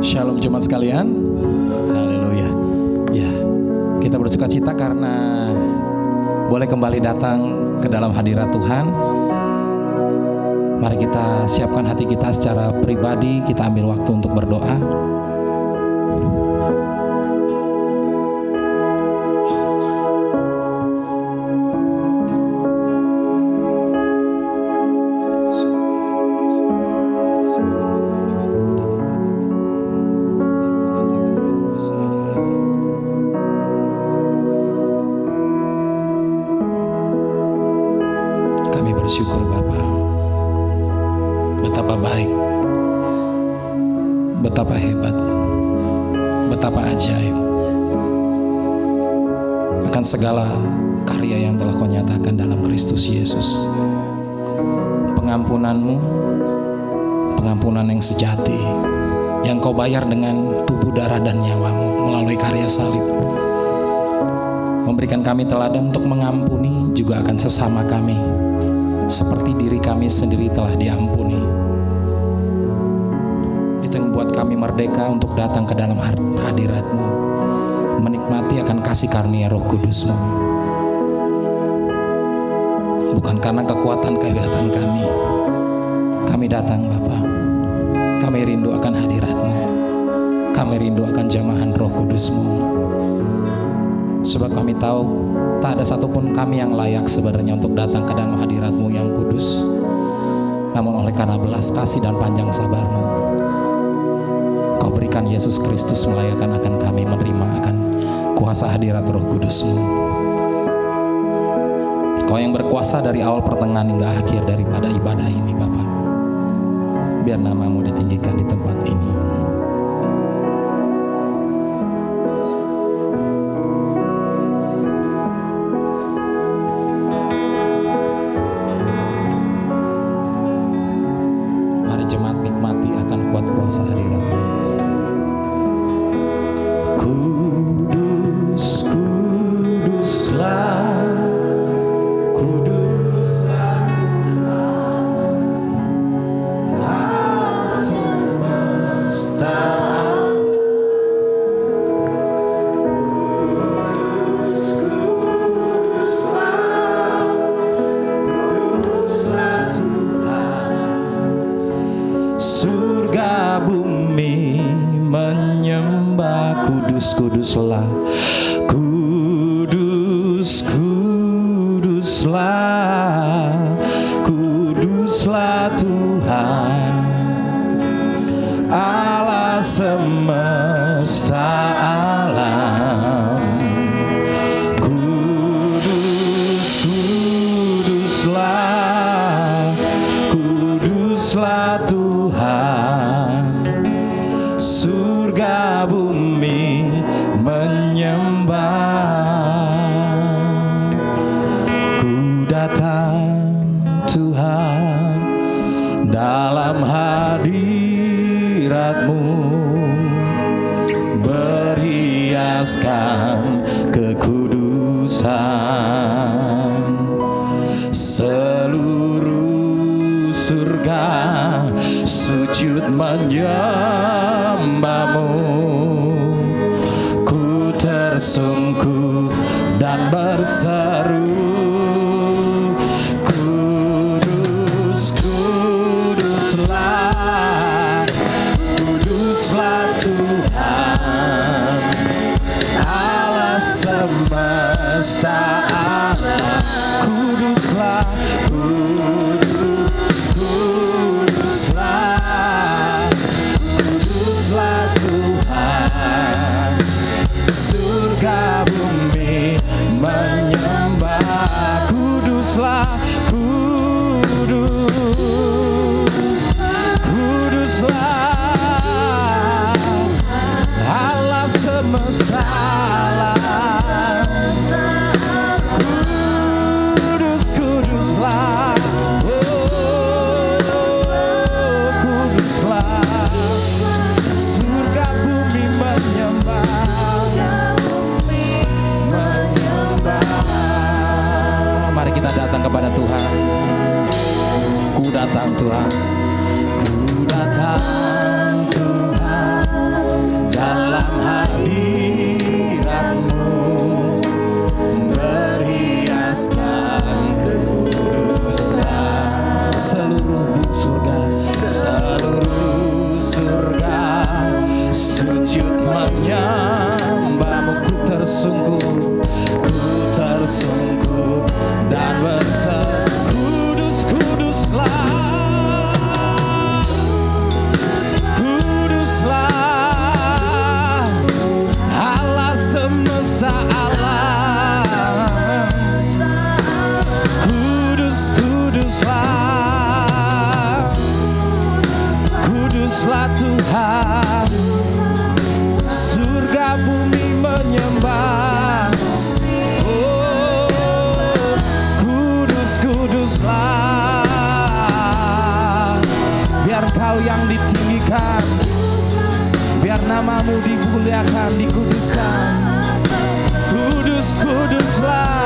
Shalom jemaat sekalian. Haleluya. Ya, kita bersuka cita karena boleh kembali datang ke dalam hadirat Tuhan. Mari kita siapkan hati kita secara pribadi, kita ambil waktu untuk berdoa. Bersyukur Bapa, betapa baik, betapa hebat, betapa ajaib akan segala karya yang telah Kau nyatakan dalam Kristus Yesus. Pengampunanmu, pengampunan yang sejati, yang Kau bayar dengan tubuh, darah, dan nyawamu melalui karya salib, memberikan kami teladan untuk mengampuni juga akan sesama kami, seperti diri kami sendiri telah diampuni. Itu yang membuat kami merdeka untuk datang ke dalam hadirat-Mu, menikmati akan kasih karunia Roh Kudus-Mu. Bukan karena kekuatan kehebatan kami datang Bapa. Kami rindu akan hadirat-Mu, kami rindu akan jamahan Roh Kudus-Mu. Sebab kami tahu tak ada satupun kami yang layak sebenarnya untuk datang ke dalam hadirat-Mu yang kudus. Namun oleh karena belas kasih dan panjang sabar-Mu, Kau berikan Yesus Kristus melayakkan akan kami menerima akan kuasa hadirat Roh Kudus-Mu. Kau yang berkuasa dari awal pertengahan hingga akhir daripada ibadah ini Bapa. Biar nama-Mu ditinggikan di tempat ini. Jemaat nikmati akan kuat kuasa hadirat-Nya. Kudus, kuduslah, kuduslah Tuhan Allah semesta. Kudus, kuduslah, kuduslah Tuhan. Surga bumi menyembah, kudus, kuduslah, kudus, kuduslah, kuduslah Tuhan Allah semesta alam. Kudus, kuduslah, kuduslah Tuhan. Surga bumi menyembah. Ku datang Tuhan dalam hadirat-Mu, berhiaskan kekudusan. Seluruh surga sujud menyembah-Mu. Ku tersungkur dan berseru, kudus, kuduslah, kuduslah Tuhan Allah semesta alam. Kuduslah, kudus, kuduslah, kuduslah Tuhan. Surga bumi menyembah. Kuduslah, kudus, kuduslah Allah semesta alam. Kudus, kuduslah, oh, kuduslah. Surga bumi menyembah, menyembah. Mari kita datang kepada Tuhan. Ku datang Tuhan, ku datang Tuhan. dalam hadirat-Mu berhiaskan kekudusan. Seluruh surga sujud menyembah-Mu. Ku tersungkur dan berseru, kudus, kuduslah, kuduslah Allah semesta alam. Kudus, kuduslah, kuduslah Tuhan. Surga bumi menyembah. Oh, kudus, kuduslah. Biar Kau yang ditinggikan, biar nama-Mu dimuliakan, dikuduskan. Kudus, kuduslah,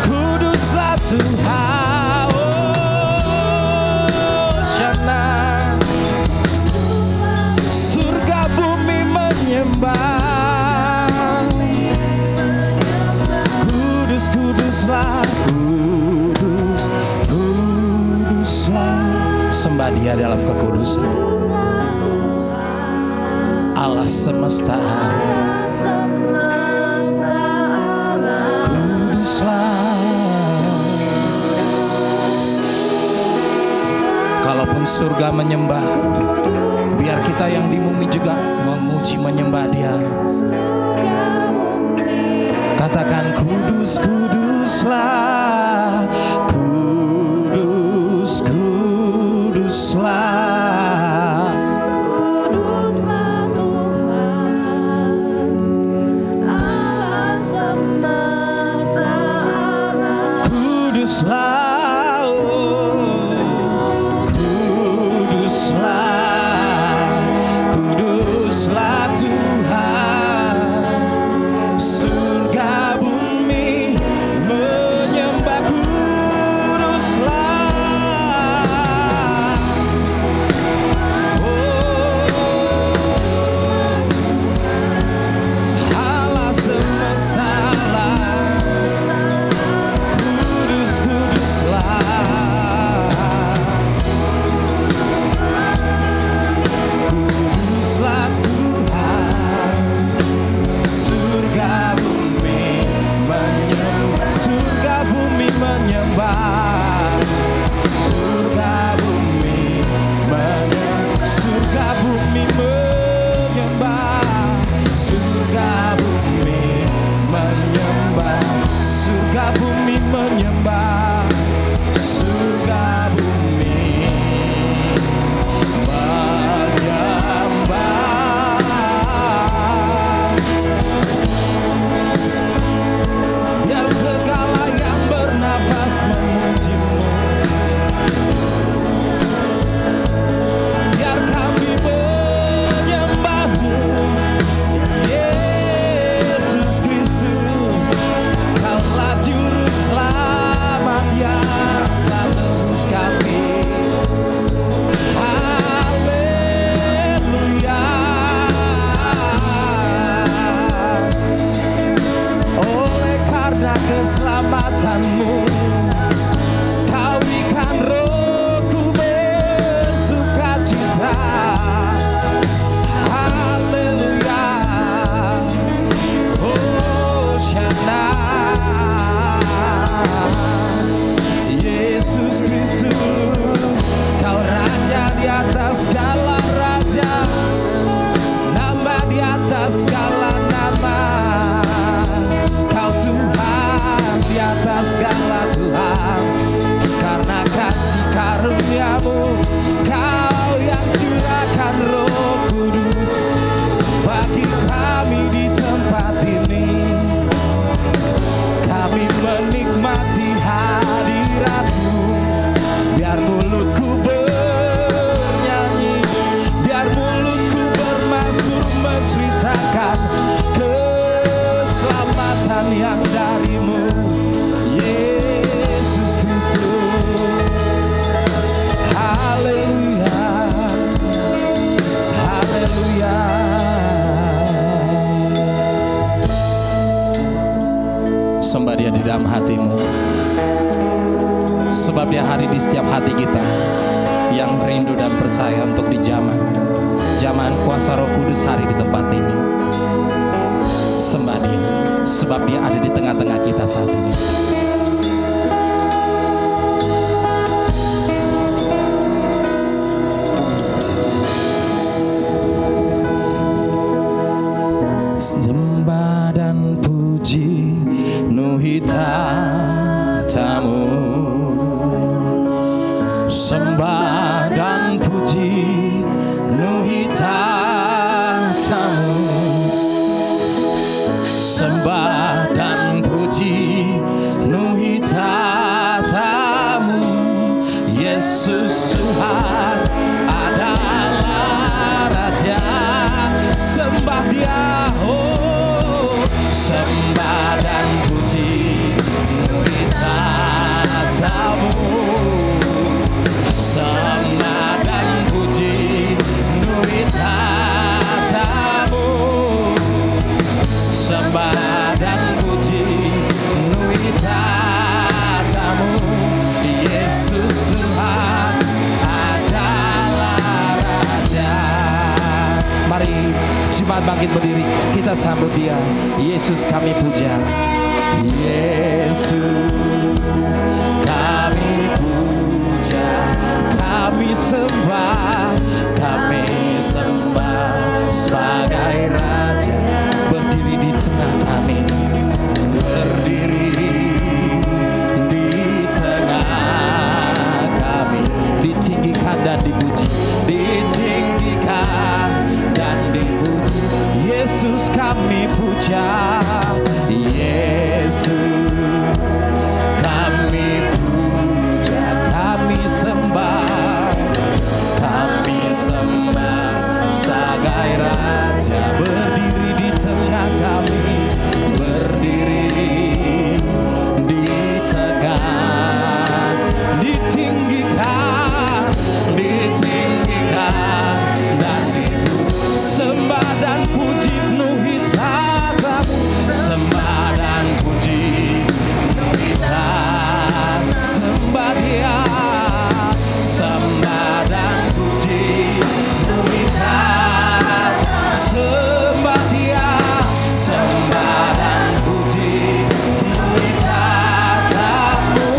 kuduslah Tuhan. Oh, Shana. Surga bumi menyembah. Kudus, kuduslah, kudus, kuduslah. Sembah Dia dalam kekudusan. Allah semesta kuduslah. Kalaupun surga menyembah, biar kita yang di bumi juga memuji menyembah Dia. Katakan kudus, kuduslah, kudus, kuduslah. Kuduslah, oh, kuduslah, kuduslah Tuhan. Surga bumi menyembah, kuduslah. Oh, Allah semesta alam. Kudus, kuduslah. Kuduslah Tuhan. Surga bumi menyembah. Surga bumi menyembah. Surga bumi menyembah. Surga bumi menyembah. Surga bumi menyembah. Surga bumi menyembah. Surga bumi menyembah. Biar segala yang bernafas memuji-Mu. Biar kami menyembah-Mu, Yesus Kristus. Kaulah juru selamat yang telah menebus kami. Haleluya. Oleh karena keselamatan-Mu, Kau berikan rohku bersukacita. Haleluya. Oh, Shana. Yesus Kristus, Kau Raja di atas segala raja, nama di atas segala nama. Kau Tuhan di atas segala Tuhan. Karena kasih karunia-Mu, Kau yang curahkan Roh Kudus bagi kami di tempat ini. Kami menikmati hadirat-Mu. Biar mulutku bernyanyi, biar mulutku bermazmur menceritakan keselamatan yang dari-Mu, Yesus Kristus. Haleluya. setiap hati kita yang rindu dan percaya untuk dijamah kuasa Roh Kudus hari di tempat ini. Sembah Dia, sebab Dia ada di tengah-tengah kita saat ini. Sembah dan puji penuhi tatamu, sembah dan puji penuhi tatamu, sembah dan puji penuhi tatamu. Yesus Tuhan adalah Raja, sembah Dia, oh, sembah dan puji penuhi tatamu, sembah dan puji penuhi tatamu, sembah dan puji penuhi tatamu. Yesus Tuhan adalah Raja. Mari jemaat bangkit berdiri, kita sambut Dia. Yesus kami puja, Yesus kami puja, kami sembah sebagai Raja. Berdiri di tengah kami, berdiri di tengah kami, ditinggikan dan dipuji, ditinggikan dan dipuji. Yesus kami puja, Yesus kami puja, kami sembah sebagai Raja. Berdiri di tengah kami, berdiri di tengah, ditinggikan dan dipuji. Sembah dan puji penuhi tatamu, sembah dan puji penuhi tatamu. Sembah Dia, sembah dan puji penuhi tatamu. Sembah Dia, sembah dan puji penuhi tatamu.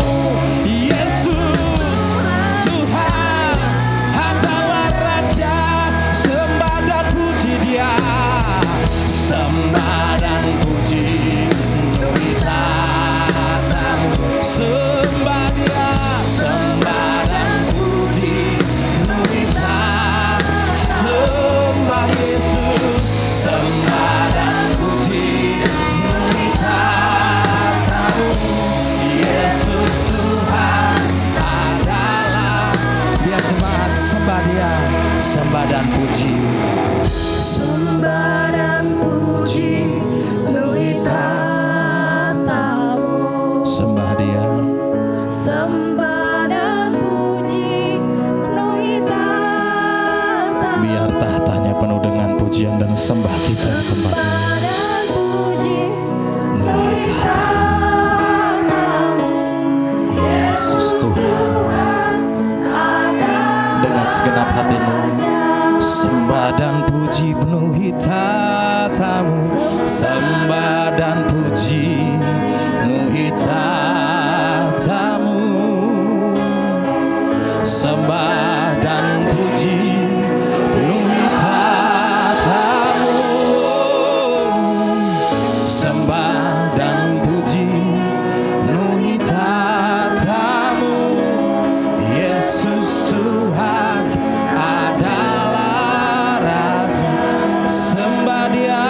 Yesus Tuhan adalah Raja, sembah dan puji Dia, sembah dan puji penuhi tatamu. Sembah Dia, sembah dan puji penuhi tatamu. Sembah Yesus, sembah dan puji penuhi tatamu. Yesus Tuhan adalah. Biar jemaat sembah Dia, sembah dan puji, sembah dan puji penuhi tatamu, sembah Dia. sembah dan puji penuhi tatamu. Biar tahtanya penuh dengan pujian dan sembah kita di tempat ini. Sembah dan puji penuhi tatamu. Yesus Tuhan, dengan segenap hatimu, sembah dan puji penuhi tatamu, sembah dan puji penuhi tatamu, sembah dan puji penuhi tatamu, sembah dan puji penuhi tatamu. Yesus Tuhan adalah Raja, sembah Dia,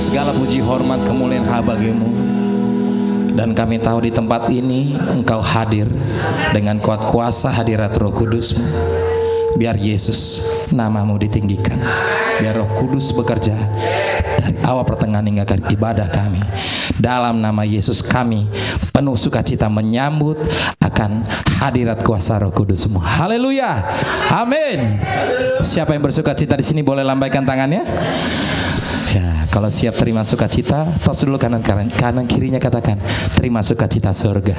Segala puji hormat kemuliaan bagimu. Dan kami tahu di tempat ini Engkau hadir dengan kuat kuasa hadirat Roh Kudus-Mu. Biar Yesus namamu ditinggikan, biar Roh Kudus bekerja dari awal pertengahan hingga akhir ibadah kami. Dalam nama Yesus kami penuh sukacita menyambut akan hadirat kuasa Roh Kudus-Mu. Haleluya, amin. Siapa yang bersukacita di sini boleh lambaikan tangannya. Ya, kalau siap terima sukacita, tos dulu kanan kirinya, katakan terima sukacita surga.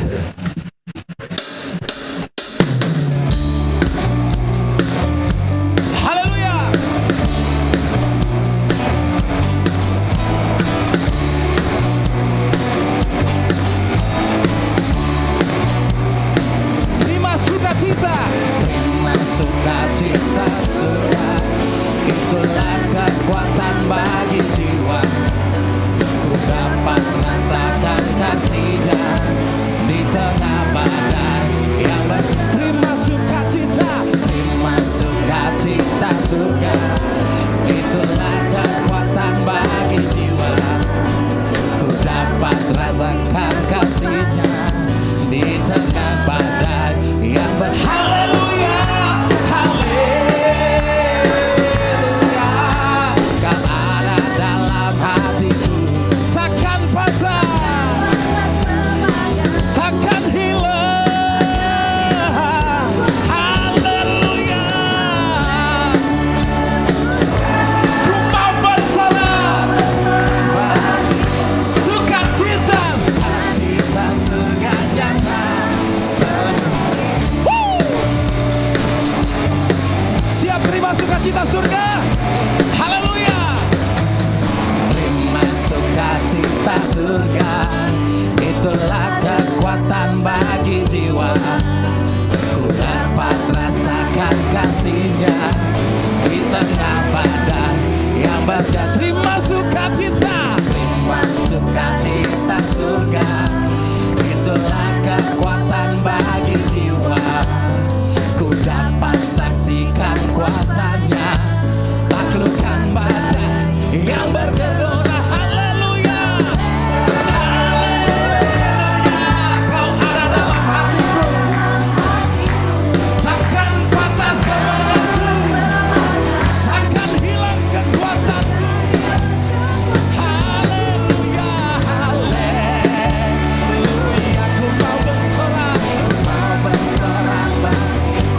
Haleluya. Terima sukacita. Terima sukacita surga. Itulah kekuatan bagi jiwa. Ku dapat rasakan kasih-Nya di tengah badai yang terima sukacita. Terima sukacita surga. Itulah kekuatan bagi jiwa. Ku dapat rasakan kasih-Nya di tengah badai yang berhaleluya. Sukacita surga, haleluya. Terima sukacita surga, itulah kekuatan bagi jiwa. Ku dapat rasakan kasih-Nya di tengah badai yang berda. Terima sukacita. Terima sukacita surga, itulah kekuatan bagi jiwa. Ku dapat saksikan kuasa-Nya, taklukkan badai yang bergelora. Haleluya, haleluya. Kau ada dalam hatiku, takkan patah semangatku, takkan hilang kekuatanku. Haleluya, haleluya. Ku mau bersorak,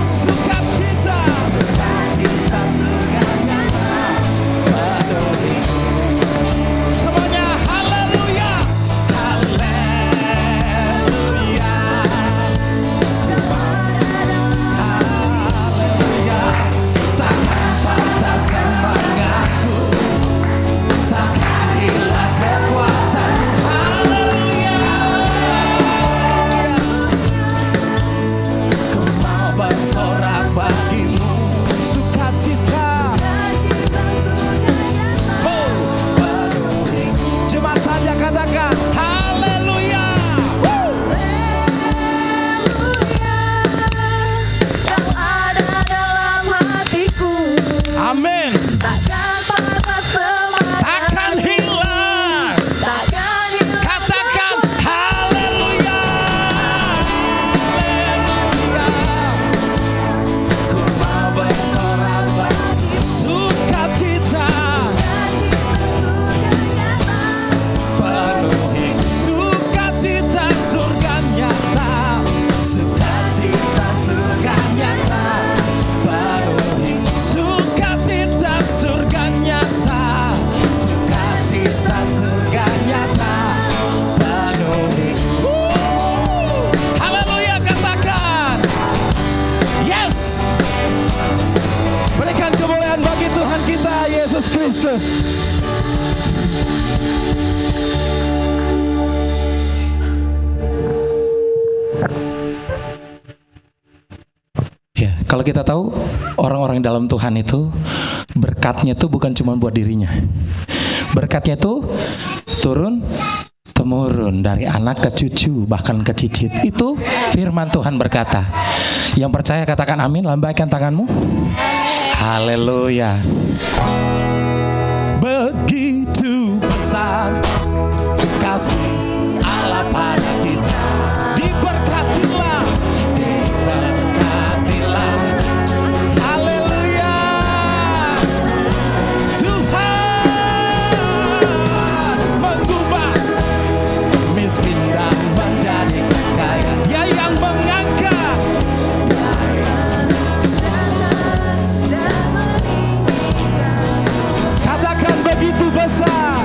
sukacita, sukacita surga-Nya penuhi. Semuanya haleluya, haleluya, haleluya. Takkan patah semangatku, takkan hilang kekuatanku. Haleluya. Ku mau bersorak bagimu, sukacita. Oh, penuhi. Jemaat saja katakan haleluya. Kau ada dalam hatiku, Amin. takkan patah semangat, Akan hilang. takkan hilang. Katakan haleluya. Haleluya. Ku mau bersorak bagimu, sukacita. Penuhi sukacita surga nyata, sukacita surga nyata. Penuhi sukacita surga nyata, sukacita surga nyata. Penuhi. Haleluya, katakan yes. Berikan kemuliaan bagi Tuhan kita Yesus Kristus. Ya, kalau kita tahu orang-orang dalam Tuhan itu berkatnya itu bukan cuma buat dirinya. Berkatnya itu turun temurun dari anak ke cucu bahkan ke cicit. Itu firman Tuhan berkata. Yang percaya katakan amin, lambaikan tanganmu. Haleluya. Begitu besar kasih Allah pada kita. Diberkatilah, diberkatilah. Haleluya. Tuhan mengubah miskin dan menjadi kaya. Dia yang mengangkat. Katakan begitu besar,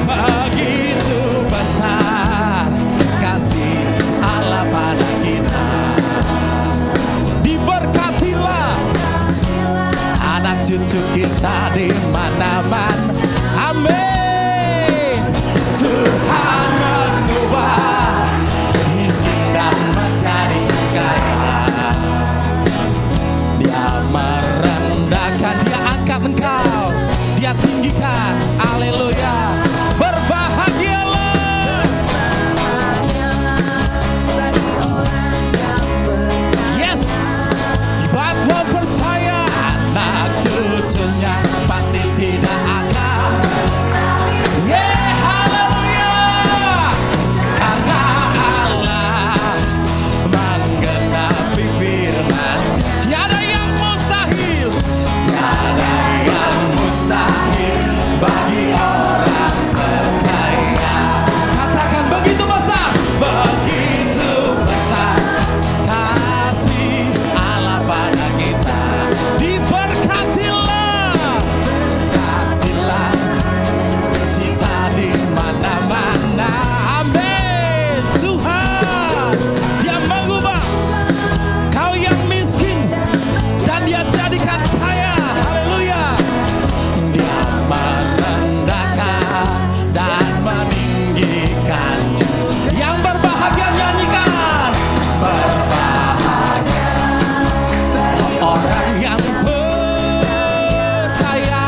begitu besar kasih Allah pada kita. Diberkatilah anak cucu kita di mana-mana. Amin. Tuhan mengubah miskin dan menjadi kaya. Dia merendahkan, dia angkat engkau, dia tinggikan. Haleluya. Berbahagialah. Yes. Buat lo percaya anak cucunya pasti tidak akan. Yeah, haleluya. Karena Allah menggenapi firman. Tiada yang mustahil, tiada yang mustahil bagi orang percaya. Katakan begitu besar, begitu besar kasih Allah pada kita. Diberkatilah, berkatilah kita di mana-mana. Amin. Tuhan, dia mengubah kau yang miskin dan dia jadikan kaya. Haleluya. Dia merendahkan dan meninggikan. Yang berbahagia nyanyikan. Berbahagia orang yang percaya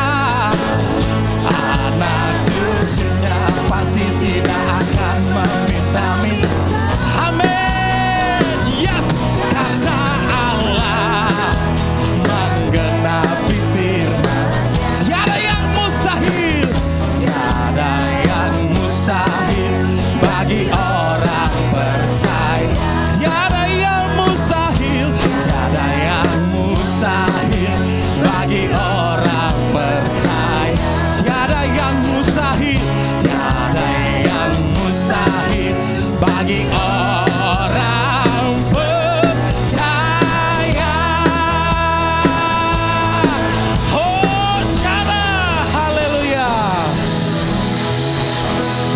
anak cucunya pasti tidak akan meminta-minta. Amin. Yes. Karena Allah menggenapi firman. Tiada yang mustahil, tiada yang mustahil bagi orang percaya. Tiada yang mustahil, tiada yang mustahil bagi orang percaya. Tiada yang mustahil, tiada yang mustahil bagi orang percaya. Hosana, haleluya.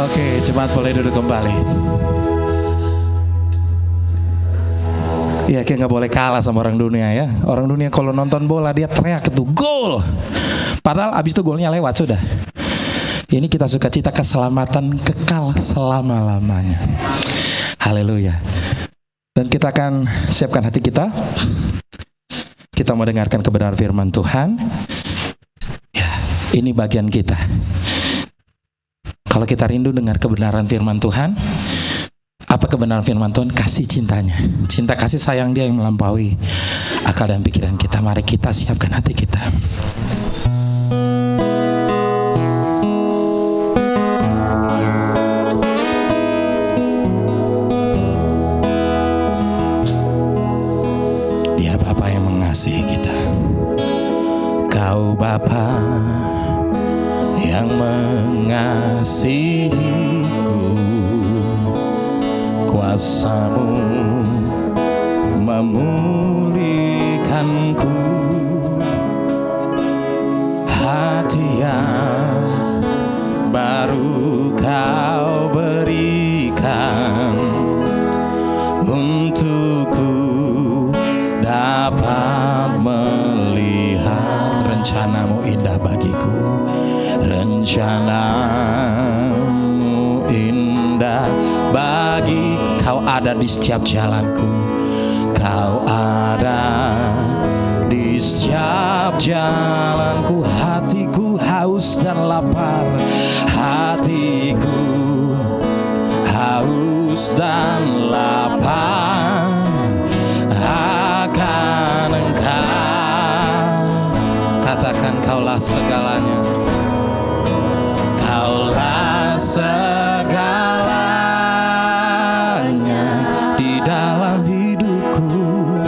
Oke, jemaat boleh duduk kembali. Ya, kayak nggak boleh kalah sama orang dunia ya. Orang dunia kalau nonton bola dia teriak itu gol. Padahal abis itu golnya lewat sudah. Ini kita sukacita keselamatan kekal selama-lamanya. Haleluya. Dan kita akan siapkan hati kita. Kita mau dengarkan kebenaran firman Tuhan. Ya, ini bagian kita. Kalau kita rindu dengar kebenaran firman Tuhan, apa kebenaran firman Tuhan? Kasih cintanya. Cinta kasih sayang dia yang melampaui akal dan pikiran kita. Mari kita siapkan hati kita. Dia Bapa yang mengasihi kita. Kau Bapa yang mengasihiku, kuasa-Mu memulihkanku. Hadiah baru Kau berikan untukku dapat melihat rencana-Mu indah bagiku. Rencana-Mu indah bagi. Kau ada di setiap jalanku. Kau ada di setiap jalanku. Hatiku haus dan lapar. Hatiku haus dan lapar akan Engkau. Katakan Kaulah segalanya. Kaulah segalanya di dalam hidupku,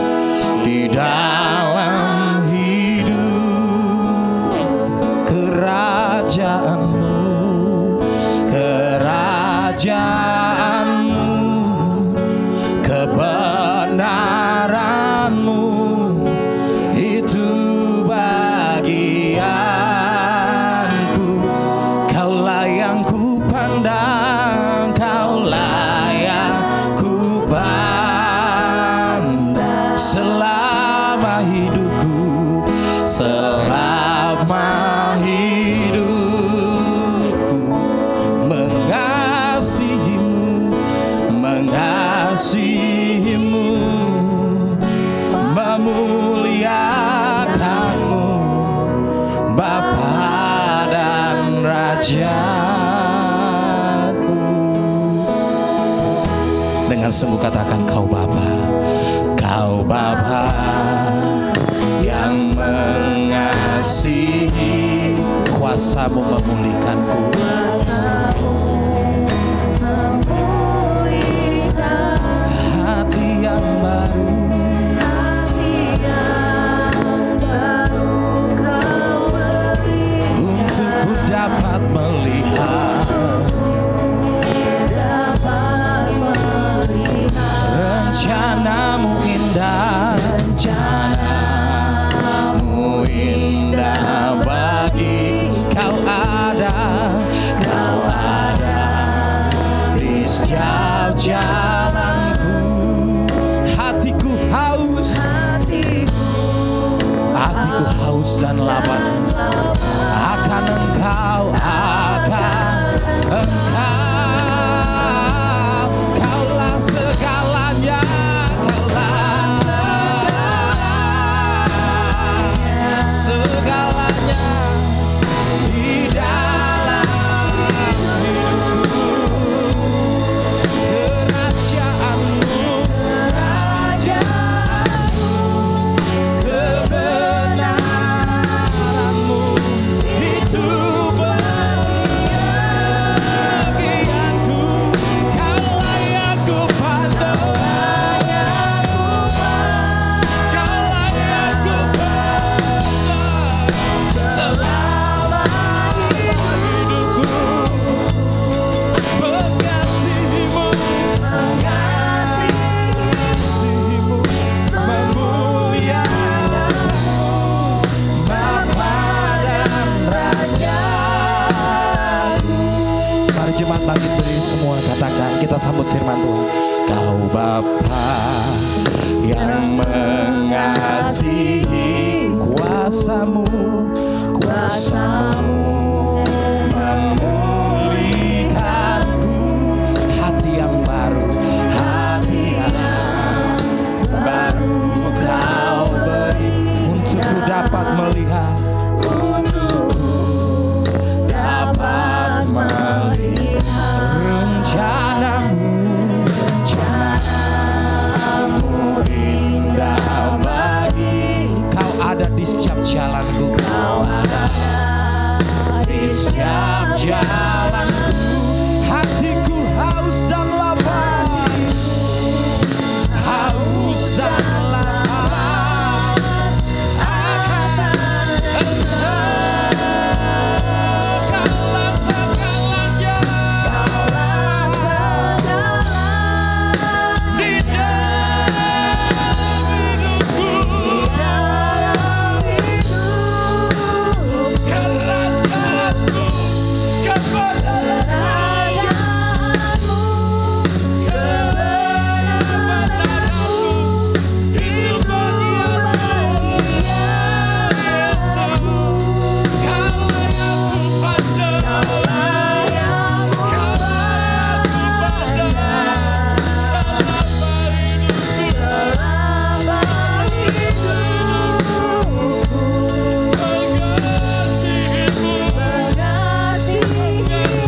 di dalam hidup. Kerajaanmu, kerajaanmu, kebenaranmu, itu bagianku. Kaulah yang ku pandang, kaulah yang ku pandang selama hidupku, selama hidupku. Mengasihimu, mengasihimu, memuliakanmu, Bapa dan Rajaku. Dengan sungguh katakan, Kau Bapa, Kau Bapa yang mengasihi, kuasa-Mu memulihkanku. Hati yang baru, untuk ku dapat melihat rencana-Mu indah, rencana-Mu indah bagi. Kau ada di setiap jalanku. Hatiku haus, hatiku haus dan lapar akan Engkau, akan Engkau. Kaulah segalanya, kaulah segalanya di dalam hidupku. Kerajaanmu, kebenaranmu, itu bagianku. Kaulah yang ku pandang, kaulah yang ku pandang selama hidupku. Mengasihimu, mengasihimu, memuliakanmu, Bapa dan Rajaku. Mari jemaat bangkit berdiri semua, katakan, kita sambut firman Tuhan. Kau Bapa yang mengasihi, kuasa-Mu, kuasa-Mu memulihkanku. Hati yang baru, hati yang baru Kau beri, untuk ku dapat melihat, untuk ku dapat melihat rencana-Mu, rencana-Mu indah bagi. Kau ada di setiap jalanku, Kau ada di setiap jalanku. Hatiku haus dan lapar, haus dan lapar akan Engkau. Kaulah segalanya di dalam hidupku. Kerajaanmu, kebenaranmu, kebenaranmu, itu bagianmu. Kaulah yang ku pandang, kaulah yang ku pandang selama hidupku. Mengasihimu,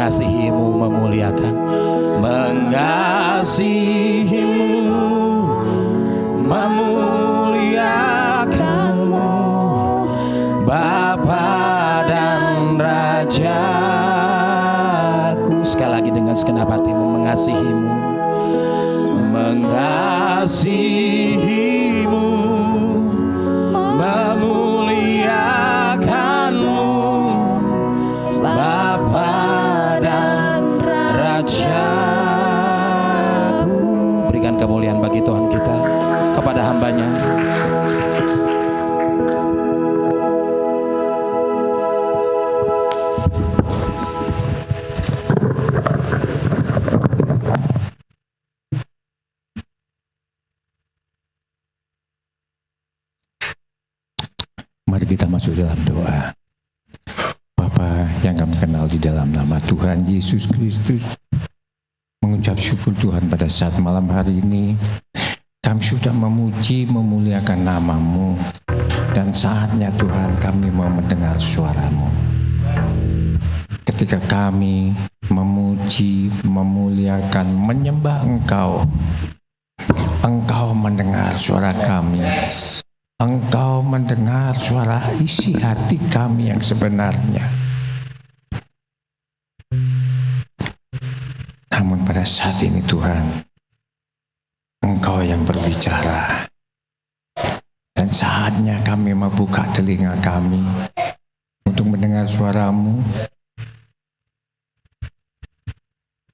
mengasihimu, memuliakan, mengasihimu, memuliakanmu, Bapa dan Rajaku. Sekali lagi dengan segenap hatimu, mengasihimu, mengasihimu, memuliakanmu, Bapa dan Rajaku. Berikan kemuliaan bagi Tuhan kita kepada hambanya. Mari kita masuk dalam doa. Bapa yang kami kenal di dalam nama Tuhan Yesus Kristus, mengucap syukur Tuhan pada saat malam hari ini kami sudah memuji, memuliakan nama-Mu, dan saatnya Tuhan kami mau mendengar suara-Mu. Ketika kami memuji, memuliakan, menyembah Engkau, Engkau mendengar suara kami. Engkau mendengar suara isi hati kami yang sebenarnya. Namun pada saat ini Tuhan, Engkau yang berbicara. Dan saatnya kami membuka telinga kami untuk mendengar suara-Mu,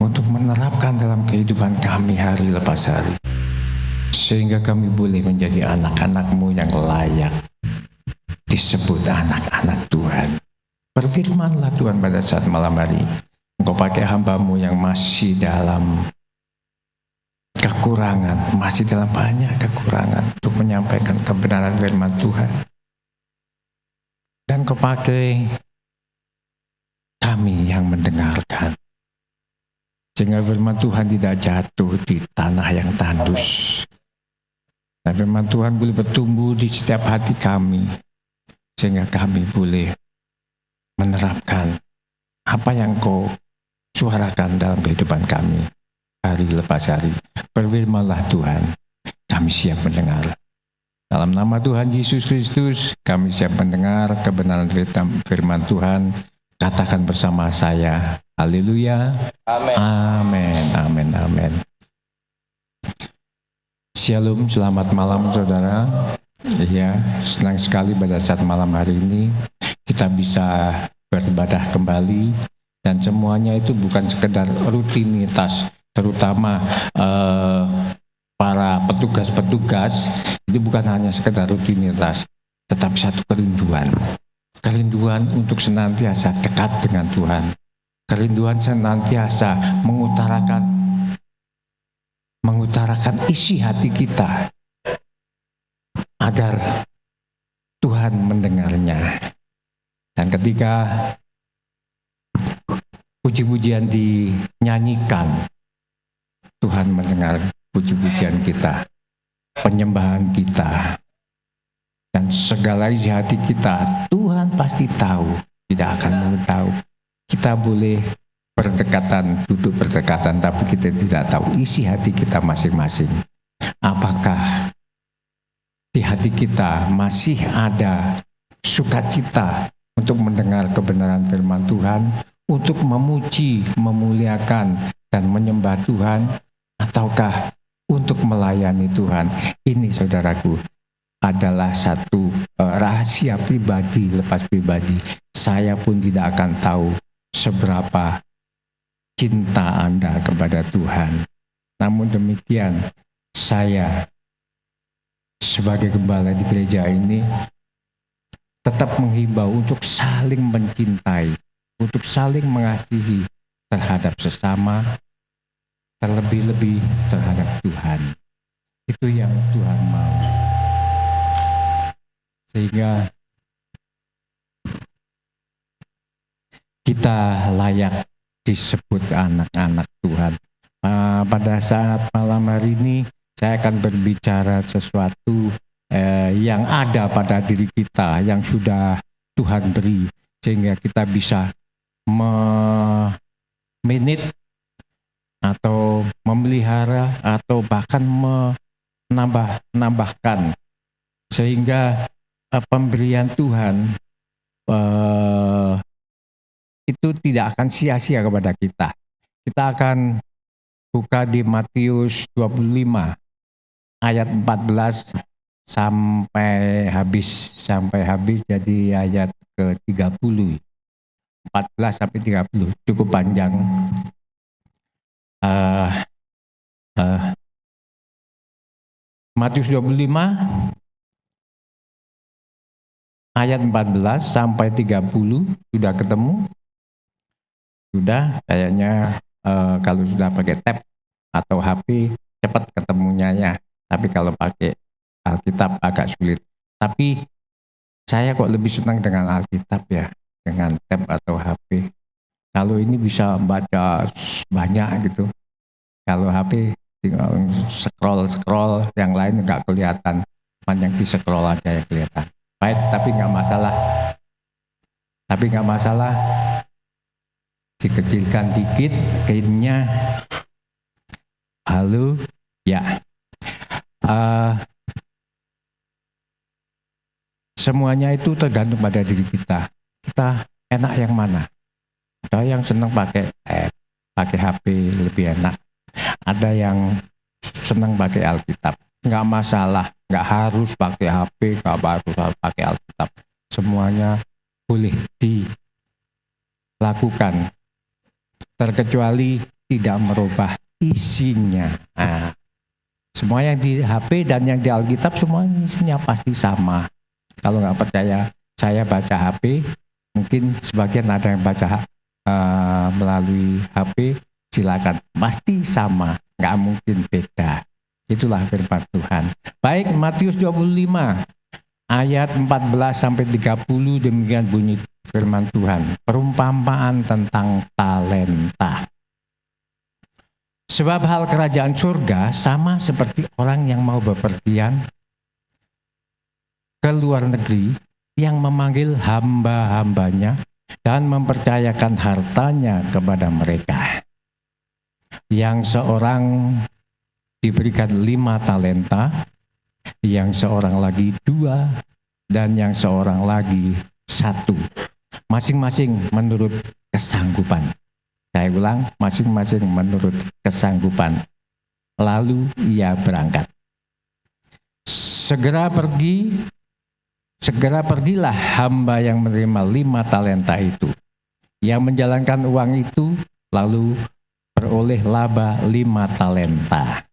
untuk menerapkan dalam kehidupan kami hari lepas hari. Sehingga kami boleh menjadi anak-anak-Mu yang layak disebut anak-anak Tuhan. Berfirmanlah Tuhan pada saat malam hari. Engkau pakai hamba-Mu yang masih dalam kekurangan, masih dalam banyak kekurangan untuk menyampaikan kebenaran firman Tuhan. Dan Engkau pakai kami yang mendengarkan. Sehingga firman Tuhan tidak jatuh di tanah yang tandus. Dan firman Tuhan boleh bertumbuh di setiap hati kami, sehingga kami boleh menerapkan apa yang Kau suarakan dalam kehidupan kami hari lepas hari. Berfirmanlah Tuhan, kami siap mendengar. Dalam nama Tuhan Yesus Kristus, kami siap mendengar kebenaran firman Tuhan. Katakan bersama saya, haleluya, amin, amin, amin. Shalom, selamat malam saudara. Ya, senang sekali pada saat malam hari ini kita bisa beribadah kembali, dan semuanya itu bukan sekedar rutinitas, terutama para petugas-petugas itu bukan hanya sekedar rutinitas, tetapi satu kerinduan untuk senantiasa dekat dengan Tuhan, kerinduan senantiasa mengutarakan isi hati kita agar Tuhan mendengarnya. Dan ketika puji-pujian dinyanyikan, Tuhan mendengar puji-pujian kita, penyembahan kita, dan segala isi hati kita. Tuhan pasti tahu, tidak akan mengetahui. Kita boleh berdekatan, duduk berdekatan, tapi kita tidak tahu isi hati kita masing-masing. Apakah di hati kita masih ada sukacita untuk mendengar kebenaran firman Tuhan, untuk memuji, memuliakan, dan menyembah Tuhan, ataukah untuk melayani Tuhan? Ini saudaraku adalah satu rahasia pribadi, lepas pribadi. Saya pun tidak akan tahu seberapa cinta Anda kepada Tuhan. Namun demikian, saya sebagai gembala di gereja ini tetap menghimbau untuk saling mencintai, untuk saling mengasihi terhadap sesama, terlebih-lebih terhadap Tuhan. Itu yang Tuhan mau. Sehingga kita layak disebut anak-anak Tuhan. Pada saat malam hari ini saya akan berbicara sesuatu yang ada pada diri kita, yang sudah Tuhan beri, sehingga kita bisa menit atau memelihara atau bahkan menambahkan sehingga pemberian Tuhan itu tidak akan sia-sia kepada kita. Kita akan buka di Matius 25 ayat 14 sampai habis jadi ayat ke-30. 14 sampai 30 cukup panjang. Matius 25 ayat 14 sampai 30 sudah ketemu? Sudah, kayaknya kalau sudah pakai tab atau HP cepat ketemunya ya. Tapi kalau pakai Alkitab agak sulit. Tapi saya kok lebih senang dengan Alkitab ya, dengan tab atau HP. Kalau ini bisa baca banyak gitu. Kalau HP tinggal scroll, yang lain nggak kelihatan. Yang di scroll aja yang kelihatan. Baik, tapi nggak masalah. Dikecilkan dikit kayaknya. Halo, ya. Semuanya itu tergantung pada diri kita. Kita enak yang mana? Ada yang senang pakai HP lebih enak. Ada yang senang pakai Alkitab. Nggak masalah, nggak harus pakai HP, nggak harus pakai Alkitab. Semuanya boleh dilakukan, terkecuali tidak merubah isinya. Semua yang di HP dan yang di Alkitab semuanya isinya pasti sama. Kalau nggak percaya, saya baca HP, mungkin sebagian ada yang baca melalui HP, silakan. Pasti sama, nggak mungkin beda. Itulah firman Tuhan. Baik, Matius 25 ayat 14 sampai 30 demikian bunyi firman Tuhan. Perumpamaan tentang talenta. Sebab hal kerajaan surga sama seperti orang yang mau bepergian ke luar negeri yang memanggil hamba-hambanya dan mempercayakan hartanya kepada mereka. Yang seorang diberikan 5 talenta, yang seorang lagi 2, dan yang seorang lagi 1. Masing-masing menurut kesanggupan. Saya ulang, masing-masing menurut kesanggupan. Lalu ia berangkat. Segera pergilah hamba yang menerima 5 talenta itu. Yang menjalankan uang itu lalu beroleh laba 5 talenta.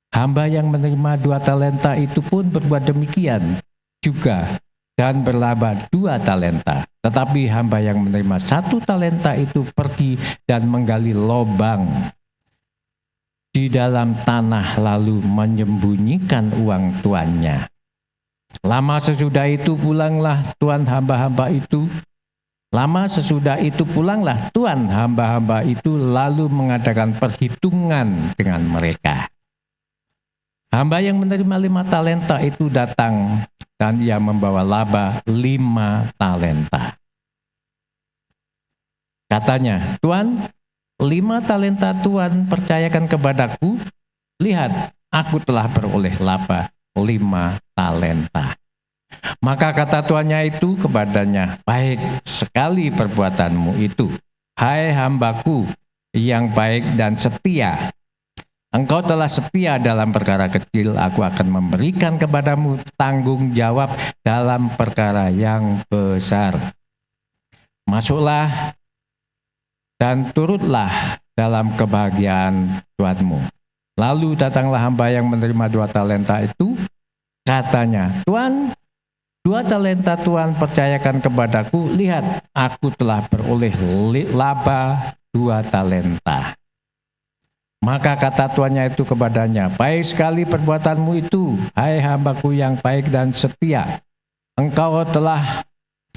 Hamba yang menerima 2 talenta itu pun berbuat demikian juga dan berlaba 2 talenta. Tetapi hamba yang menerima 1 talenta itu pergi dan menggali lobang di dalam tanah lalu menyembunyikan uang tuannya. Lama sesudah itu pulanglah tuan hamba-hamba itu. Tuan hamba-hamba itu lalu mengadakan perhitungan dengan mereka. Hamba yang menerima 5 talenta itu datang dan ia membawa laba 5 talenta. Katanya, Tuan, 5 talenta Tuan percayakan kepadaku. Lihat, aku telah beroleh laba 5 talenta. Maka kata tuannya itu kepadanya, baik sekali perbuatanmu itu, hai hambaku yang baik dan setia. Engkau telah setia dalam perkara kecil, aku akan memberikan kepadamu tanggung jawab dalam perkara yang besar. Masuklah dan turutlah dalam kebahagiaan Tuanmu. Lalu datanglah hamba yang menerima 2 talenta itu, katanya, Tuan, 2 talenta Tuan percayakan kepadaku, lihat, aku telah beroleh laba 2 talenta. Maka kata tuannya itu kepadanya, baik sekali perbuatanmu itu, hai hambaku yang baik dan setia. Engkau telah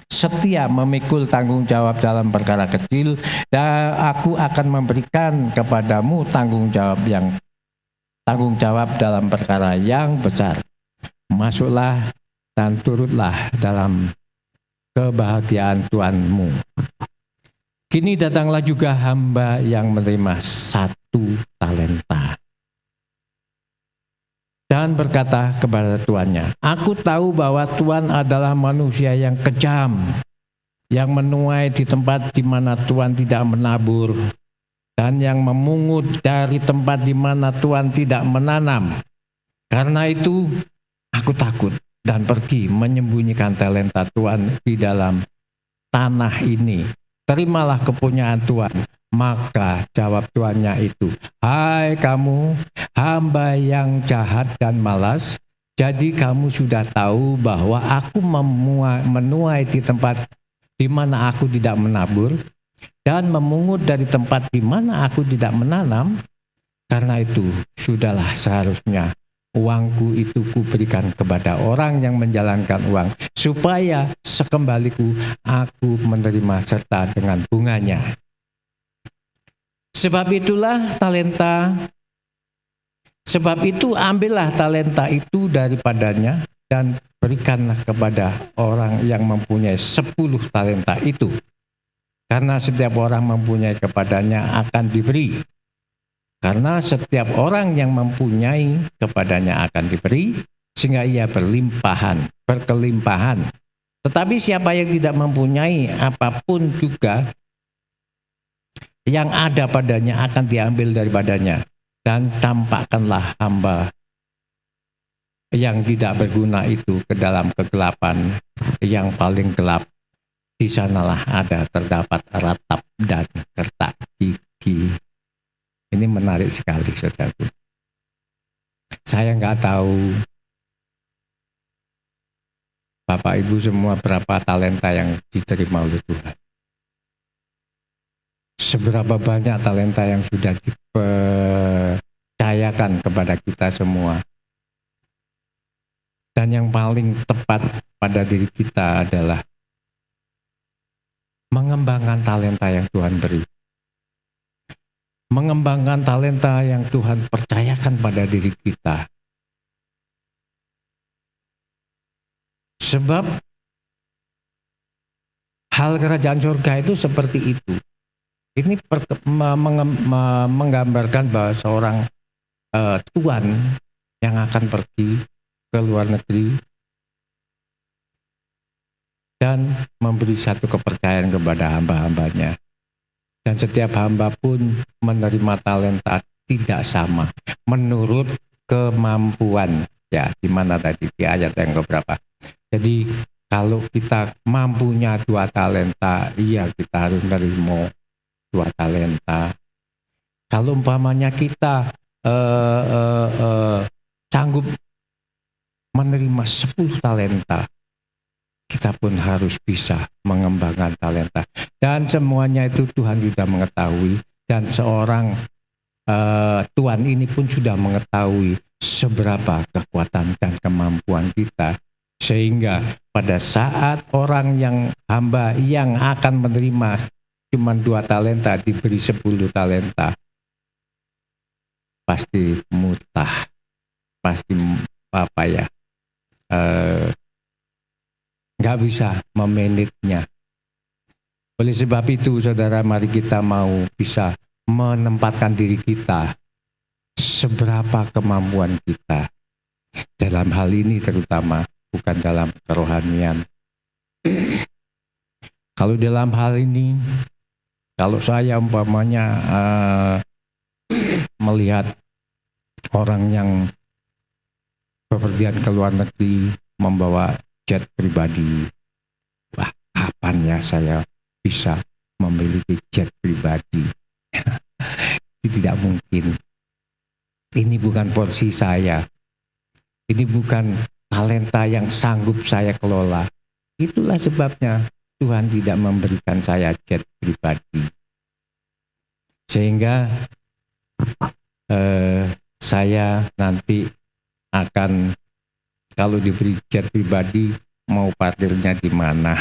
setia memikul tanggung jawab dalam perkara kecil, dan aku akan memberikan kepadamu tanggung jawab dalam perkara yang besar. Masuklah dan turutlah dalam kebahagiaan Tuanmu. Kini datanglah juga hamba yang menerima 1 talenta. Dan berkata kepada tuannya, aku tahu bahwa Tuan adalah manusia yang kejam, yang menuai di tempat di mana Tuan tidak menabur, dan yang memungut dari tempat di mana Tuan tidak menanam. Karena itu, aku takut dan pergi menyembunyikan talenta Tuan di dalam tanah ini. Terimalah kepunyaan Tuan. Maka jawab tuannya itu, hai kamu hamba yang jahat dan malas, jadi kamu sudah tahu bahwa aku menuai di tempat di mana aku tidak menabur dan memungut dari tempat di mana aku tidak menanam. Karena itu sudahlah seharusnya uangku itu kuberikan kepada orang yang menjalankan uang, supaya sekembaliku aku menerima serta dengan bunganya. Sebab itu ambillah talenta itu daripadanya dan berikanlah kepada orang yang mempunyai 10 talenta itu. Karena setiap orang mempunyai kepadanya akan diberi. Karena setiap orang yang mempunyai kepadanya akan diberi, sehingga ia berkelimpahan. Tetapi siapa yang tidak mempunyai apapun juga, yang ada padanya akan diambil daripadanya. Dan tampakkanlah hamba yang tidak berguna itu ke dalam kegelapan yang paling gelap. Di sanalah terdapat ratap dan kertak gigi. Ini menarik sekali, saudaraku. Saya nggak tahu Bapak Ibu semua berapa talenta yang diterima oleh Tuhan. Seberapa banyak talenta yang sudah dipercayakan kepada kita semua. Dan yang paling tepat pada diri kita adalah mengembangkan talenta yang Tuhan beri. Mengembangkan talenta yang Tuhan percayakan pada diri kita. Sebab hal kerajaan surga itu seperti itu. Ini menggambarkan bahwa seorang tuan yang akan pergi ke luar negeri dan memberi satu kepercayaan kepada hamba-hambanya. Dan setiap hamba pun menerima talenta tidak sama menurut kemampuan. Ya, di mana tadi di ayat yang keberapa? Jadi kalau kita mampunya 2 talenta, iya kita harus menerima 2 talenta. Kalau umpamanya kita sanggup menerima 10 talenta, kita pun harus bisa mengembangkan talenta. Dan semuanya itu Tuhan sudah mengetahui, dan seorang Tuhan ini pun sudah mengetahui seberapa kekuatan dan kemampuan kita. Sehingga pada saat orang yang hamba yang akan menerima cuma 2 talenta diberi 10 talenta, pasti mutah, pasti nggak bisa memanagenya. Oleh sebab itu, saudara, mari kita mau bisa menempatkan diri kita seberapa kemampuan kita dalam hal ini, terutama bukan dalam kerohanian. Kalau dalam hal ini, kalau saya umpamanya melihat orang yang bepergian ke luar negeri membawa jet pribadi, wah, kapan ya saya bisa memiliki jet pribadi? Itu tidak mungkin. Ini bukan porsi saya. Ini bukan talenta yang sanggup saya kelola. Itulah sebabnya Tuhan tidak memberikan saya jet pribadi. Sehingga saya nanti akan, kalau diberi jet pribadi, mau parkirnya di mana?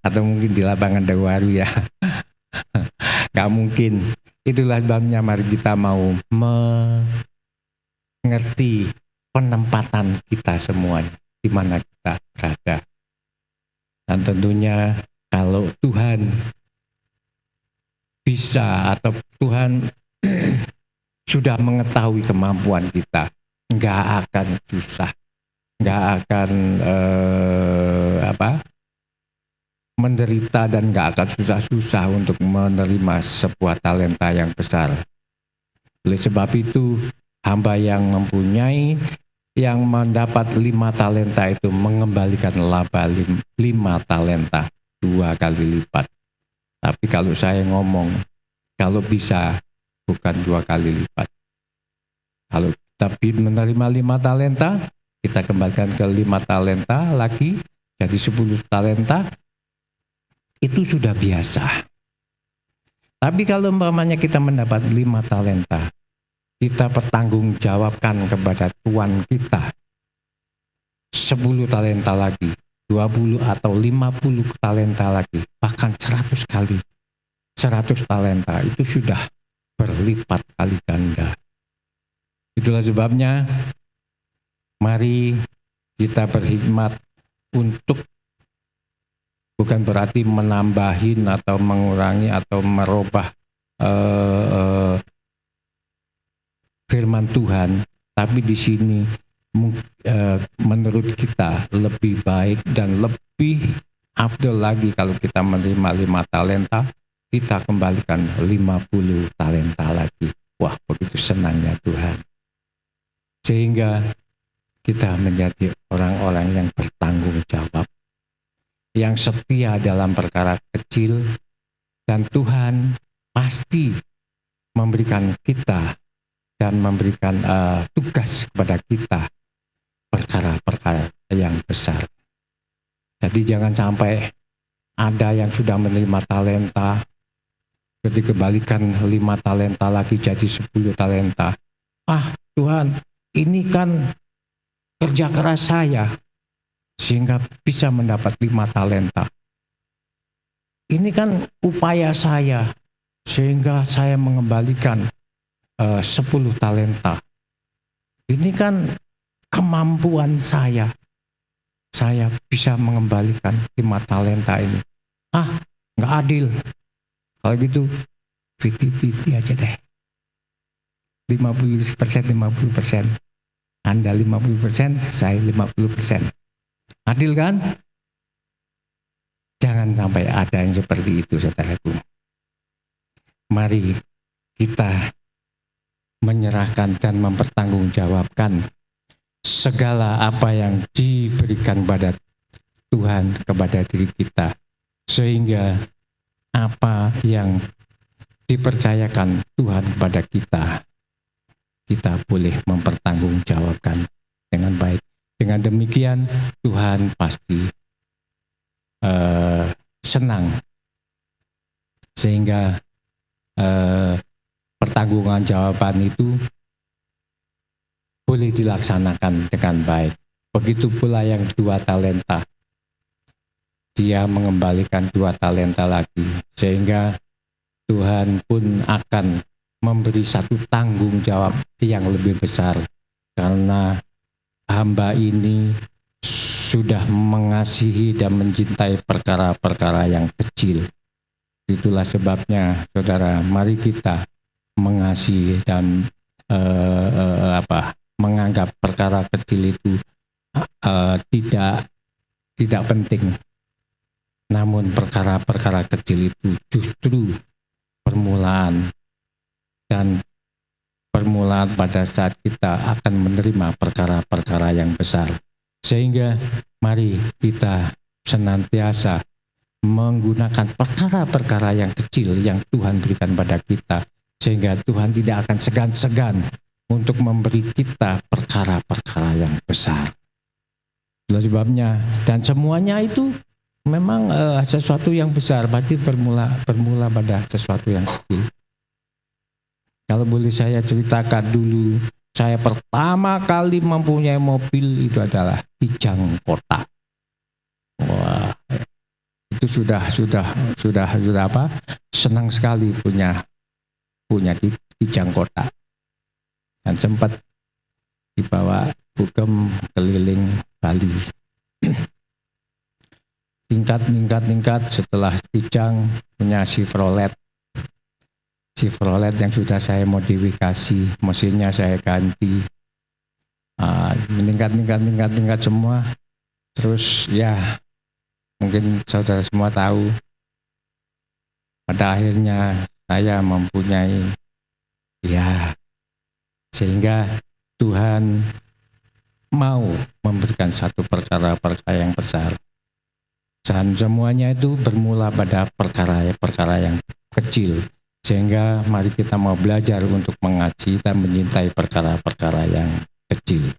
Atau mungkin di lapangan Dawaru ya. Gak mungkin. Itulah sebabnya mari kita mau mengerti penempatan kita semuanya, di mana kita berada. Dan tentunya kalau Tuhan bisa atau Tuhan sudah mengetahui kemampuan kita, nggak akan susah, nggak akan menderita dan nggak akan susah-susah untuk menerima sebuah talenta yang besar. Oleh sebab itu, hamba yang mendapat 5 talenta itu mengembalikan laba 5 talenta, 2 kali lipat. Tapi kalau saya ngomong, kalau bisa bukan 2 kali lipat. Kalau kita menerima 5 talenta, kita kembalikan ke 5 talenta lagi, jadi 10 talenta, itu sudah biasa. Tapi kalau umpamanya kita mendapat 5 talenta, kita pertanggungjawabkan kepada Tuhan kita 10 talenta lagi, 20 atau 50 talenta lagi, bahkan 100 kali 100 talenta, itu sudah berlipat kali ganda. Itulah sebabnya mari kita berkhidmat untuk, bukan berarti menambahin atau mengurangi atau merubah firman Tuhan, tapi di sini menurut kita lebih baik dan lebih afdal lagi kalau kita menerima 5 talenta, kita kembalikan 50 talenta lagi. Wah, begitu senangnya Tuhan. Sehingga kita menjadi orang-orang yang bertanggung jawab, yang setia dalam perkara kecil, dan Tuhan pasti memberikan kita dan memberikan tugas kepada kita perkara-perkara yang besar. Jadi jangan sampai ada yang sudah menerima talenta, jadi dikembalikan 5 talenta lagi jadi 10 talenta. Ah Tuhan, ini kan kerja keras saya sehingga bisa mendapat 5 talenta. Ini kan upaya saya sehingga saya mengembalikan 10 talenta. Ini kan kemampuan saya bisa mengembalikan 5 talenta ini. Nggak adil. Kalau gitu 50-50 aja deh. 50%. Anda 50%, saya 50%. Adil kan? Jangan sampai ada yang seperti itu, saudaraku. Mari kita menyerahkan dan mempertanggungjawabkan segala apa yang diberikan pada Tuhan kepada diri kita, sehingga apa yang dipercayakan Tuhan kepada kita boleh mempertanggungjawabkan dengan baik. Dengan demikian Tuhan pasti senang, sehingga pertanggungan jawaban itu boleh dilaksanakan dengan baik. Begitu pula yang 2 talenta, dia mengembalikan 2 talenta lagi, sehingga Tuhan pun akan memberi satu tanggung jawab yang lebih besar, karena hamba ini sudah mengasihi dan mencintai perkara-perkara yang kecil. Itulah sebabnya, saudara, mari kita mengasihi dan menganggap perkara kecil itu tidak penting. Namun perkara-perkara kecil itu justru permulaan pada saat kita akan menerima perkara-perkara yang besar. Sehingga mari kita senantiasa menggunakan perkara-perkara yang kecil yang Tuhan berikan pada kita, sehingga Tuhan tidak akan segan-segan untuk memberi kita perkara-perkara yang besar. Itulah sebabnya, dan semuanya itu memang sesuatu yang besar, berarti bermula pada sesuatu yang kecil. Kalau boleh saya ceritakan dulu, saya pertama kali mempunyai mobil itu adalah Kijang kotak. Wah, itu sudah senang sekali punya Kijang kotak. Dan sempat dibawa Bugem keliling Bali. Tingkat setelah Kijang punya Chevrolet. Chevrolet yang sudah saya modifikasi, mesinnya saya ganti, meningkat semua. Terus ya mungkin saudara semua tahu, pada akhirnya saya mempunyai, ya, sehingga Tuhan mau memberikan satu perkara-perkara yang besar. Dan semuanya itu bermula pada perkara-perkara yang kecil. Sehingga mari kita mau belajar untuk mengaji dan mencintai perkara-perkara yang kecil.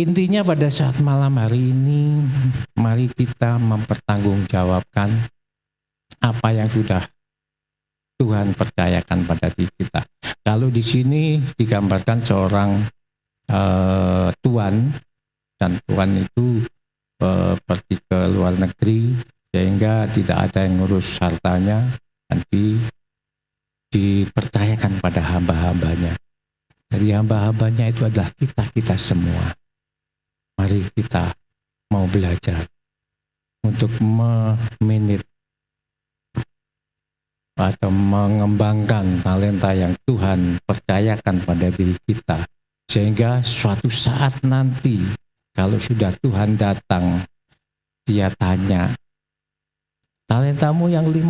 Intinya pada saat malam hari ini, mari kita mempertanggungjawabkan apa yang sudah Tuhan percayakan pada diri kita. Kalau di sini digambarkan seorang tuan, dan tuan itu pergi ke luar negeri, sehingga tidak ada yang ngurus hartanya, nanti dipercayakan pada hamba-hambanya. Jadi hamba-hambanya itu adalah kita semua. Mari kita mau belajar untuk memanage atau mengembangkan talenta yang Tuhan percayakan pada diri kita, sehingga suatu saat nanti kalau sudah Tuhan datang, Dia tanya, talentamu yang 5,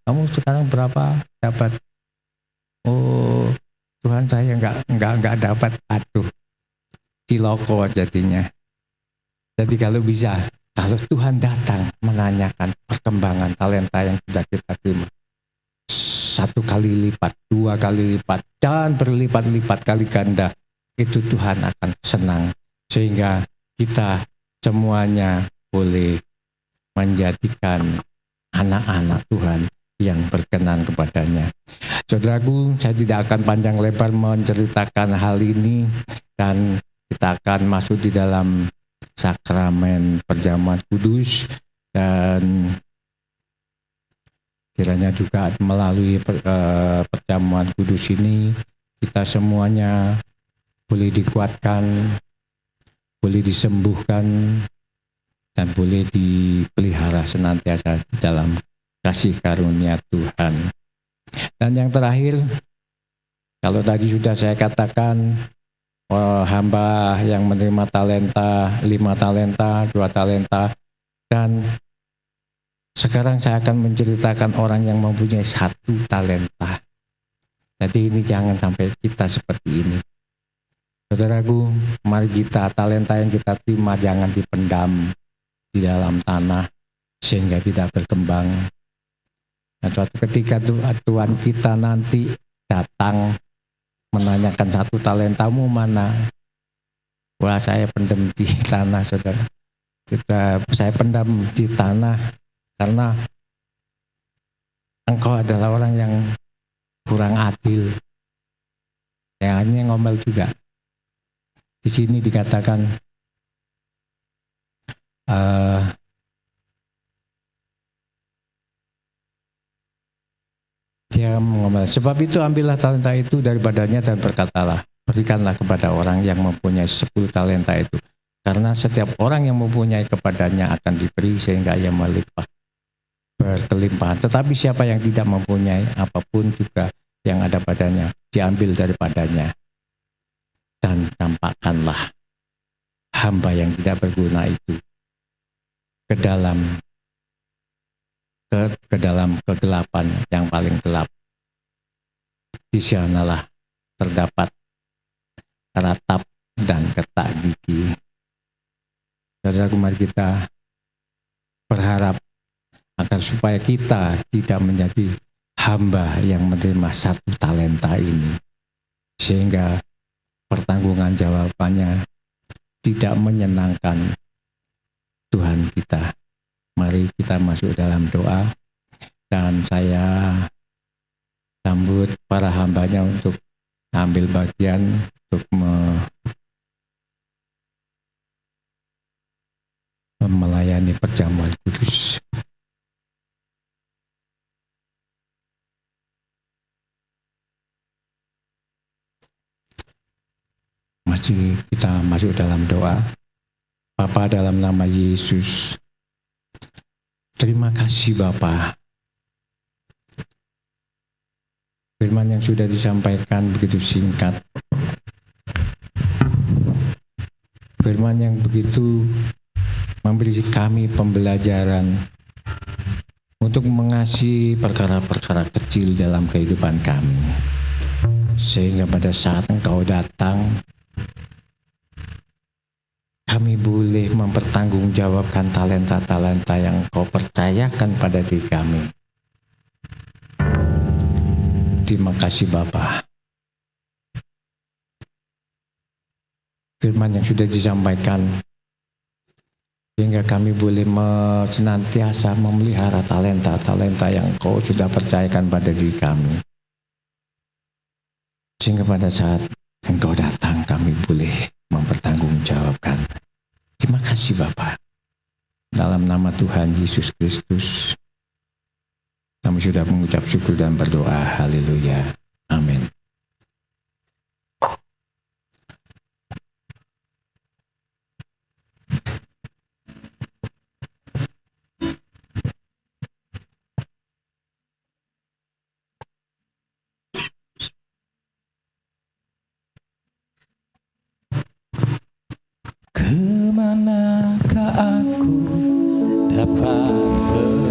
kamu sekarang berapa dapat? Oh, Tuhan, saya enggak dapat. Aduh, ciloko jadinya. Jadi kalau bisa, kalau Tuhan datang menanyakan perkembangan talenta yang sudah kita terima, 1 kali lipat, 2 kali lipat, dan berlipat-lipat kali ganda, itu Tuhan akan senang, sehingga kita semuanya boleh menjadikan anak-anak Tuhan yang berkenan kepadanya. Saudaraku, saya tidak akan panjang lebar menceritakan hal ini, dan kita akan masuk di dalam sakramen perjamuan kudus, dan kiranya juga melalui perjamuan kudus ini kita semuanya boleh dikuatkan, boleh disembuhkan, dan boleh dipelihara senantiasa dalam kasih karunia Tuhan. Dan yang terakhir, kalau tadi sudah saya katakan, hamba yang menerima talenta, 5 talenta, 2 talenta, dan sekarang saya akan menceritakan orang yang mempunyai 1 talenta. Jadi ini jangan sampai kita seperti ini. Saudaraku, mari kita, talenta yang kita terima jangan dipendam di dalam tanah sehingga tidak berkembang. Dan suatu ketika Tuhan kita nanti datang menanyakan 1 talentamu mana? Wah, saya pendam di tanah, saudara. Saya pendam di tanah karena engkau adalah orang yang kurang adil. Yang hanya ngomel juga. Di sini dikatakan dia ngomel, sebab itu ambillah talenta itu daripadanya dan berkatalah, berikanlah kepada orang yang mempunyai 10 talenta itu. Karena setiap orang yang mempunyai kepadanya akan diberi sehingga ia melimpah berkelimpahan. Tetapi siapa yang tidak mempunyai apapun juga yang ada padanya, diambil daripadanya. Dan tampakkanlah hamba yang tidak berguna itu ke dalam kegelapan yang paling gelap. Di sanalah terdapat ratap dan ketak gigi. Saudara, mari kita berharap agar supaya kita tidak menjadi hamba yang menerima 1 talenta ini, sehingga pertanggungan jawabannya tidak menyenangkan Tuhan kita. Mari kita masuk dalam doa, dan saya sambut para hambanya untuk ambil bagian untuk melayani perjamuan kudus. Masih kita masuk dalam doa. Bapa, dalam nama Yesus, terima kasih Bapa, Firman yang sudah disampaikan begitu singkat. Firman yang begitu memberi kami pembelajaran untuk mengasihi perkara-perkara kecil dalam kehidupan kami. Sehingga pada saat Engkau datang, kami boleh mempertanggungjawabkan talenta-talenta yang Engkau percayakan pada diri kami. Terima kasih Bapa. Firman yang sudah disampaikan sehingga kami boleh senantiasa memelihara talenta-talenta yang Engkau sudah percayakan pada diri kami. Sehingga pada saat Engkau datang kami boleh mempertanggungjawabkan. Terima kasih Bapa. Dalam nama Tuhan Yesus Kristus kami sudah mengucap syukur dan berdoa. Haleluya. Amin. Kemanakah aku dapat pergi?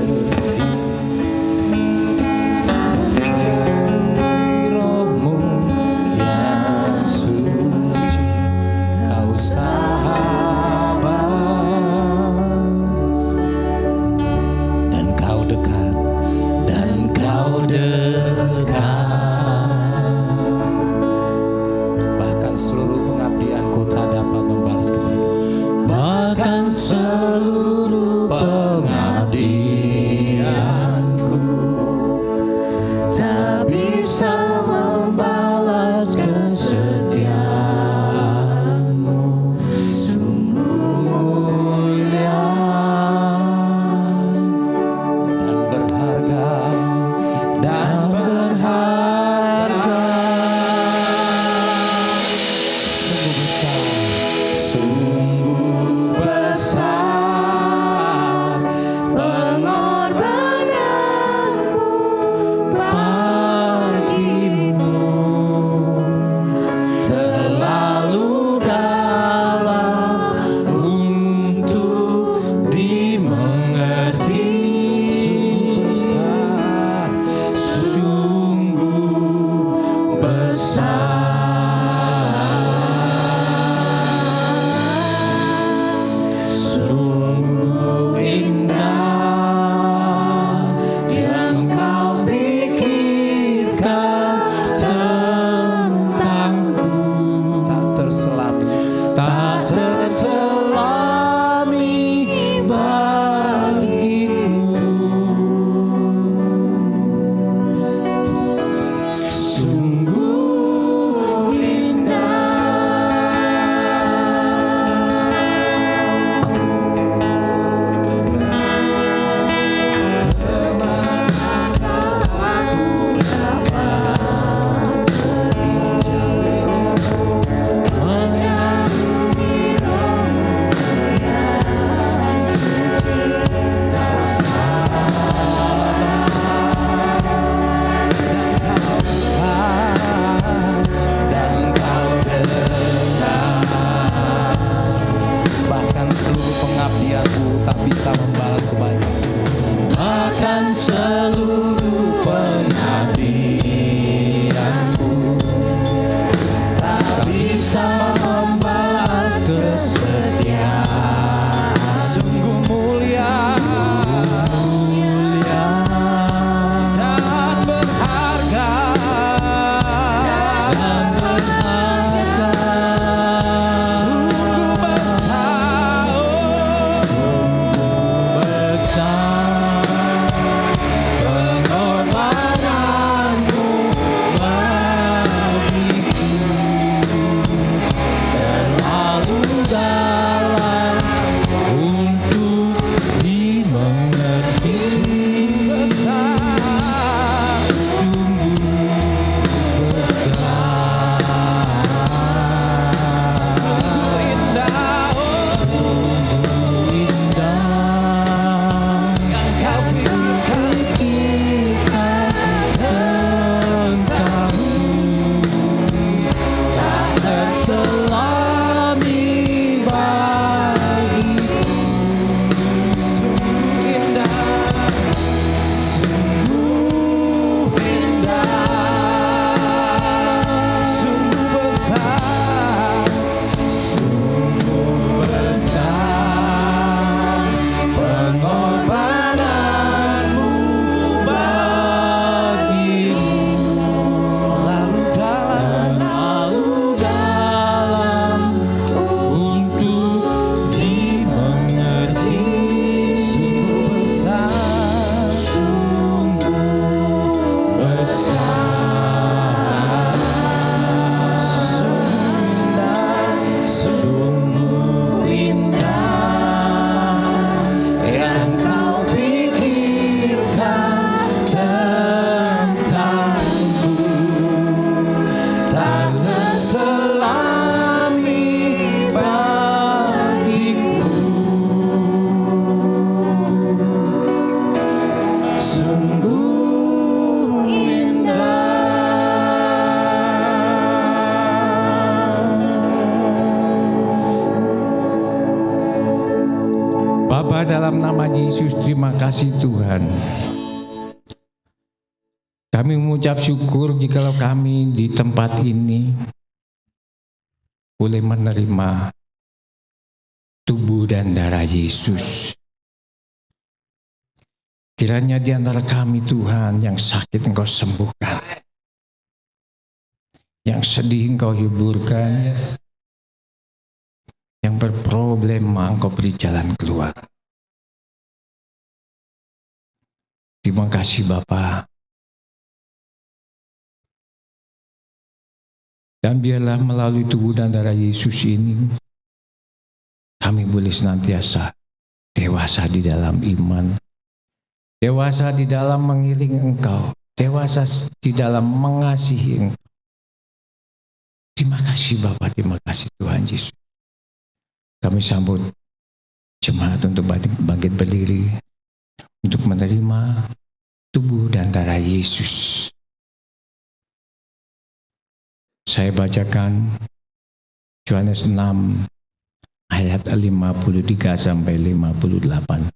Bapa, dalam nama Yesus, terima kasih Tuhan. Kami mengucap syukur jikalau kami di tempat ini boleh menerima tubuh dan darah Yesus. Kiranya di antara kami Tuhan yang sakit Engkau sembuhkan, yang sedih Engkau hiburkan, yang berproblema Engkau beri jalan keluar. Terima kasih Bapa. Dan biarlah melalui tubuh dan darah Yesus ini, kami boleh senantiasa dewasa di dalam iman, dewasa di dalam mengiring Engkau, dewasa di dalam mengasihi Engkau. Terima kasih Bapa, terima kasih Tuhan Yesus. Kami sambut jemaat untuk bangkit berdiri, untuk menerima tubuh dan darah Yesus. Saya bacakan Yohanes 6 ayat 53 sampai 58.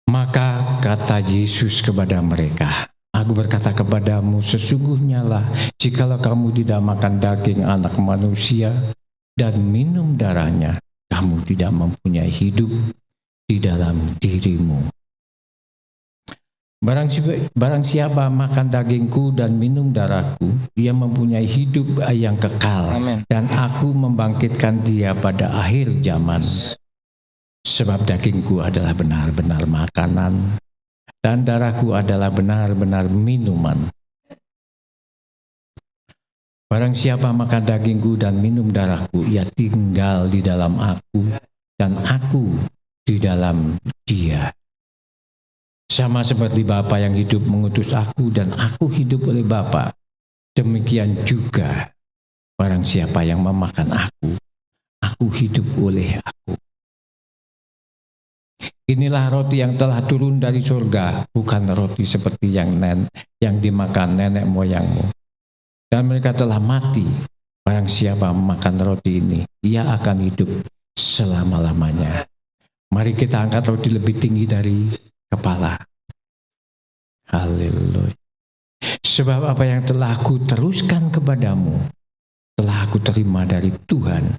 Maka kata Yesus kepada mereka, Aku berkata kepadamu, sesungguhnya lah jikalau kamu tidak makan daging anak manusia dan minum darahnya, kamu tidak mempunyai hidup di dalam dirimu. Barang siapa makan dagingku dan minum darahku, ia mempunyai hidup yang kekal. Amin. Dan aku membangkitkan dia pada akhir zaman. Sebab dagingku adalah benar-benar makanan, dan darahku adalah benar-benar minuman. Barang siapa makan dagingku dan minum darahku, ia tinggal di dalam aku, dan aku di dalam dia. Sama seperti Bapa yang hidup mengutus aku dan aku hidup oleh Bapa, demikian juga barang siapa yang memakan aku hidup oleh aku. Inilah roti yang telah turun dari surga, bukan roti seperti yang dimakan nenek moyangmu. Dan mereka telah mati. Barang siapa memakan roti ini, ia akan hidup selama-lamanya. Mari kita angkat roti lebih tinggi dari kepala. Haleluya. Sebab apa yang telah aku teruskan kepadamu, telah aku terima dari Tuhan,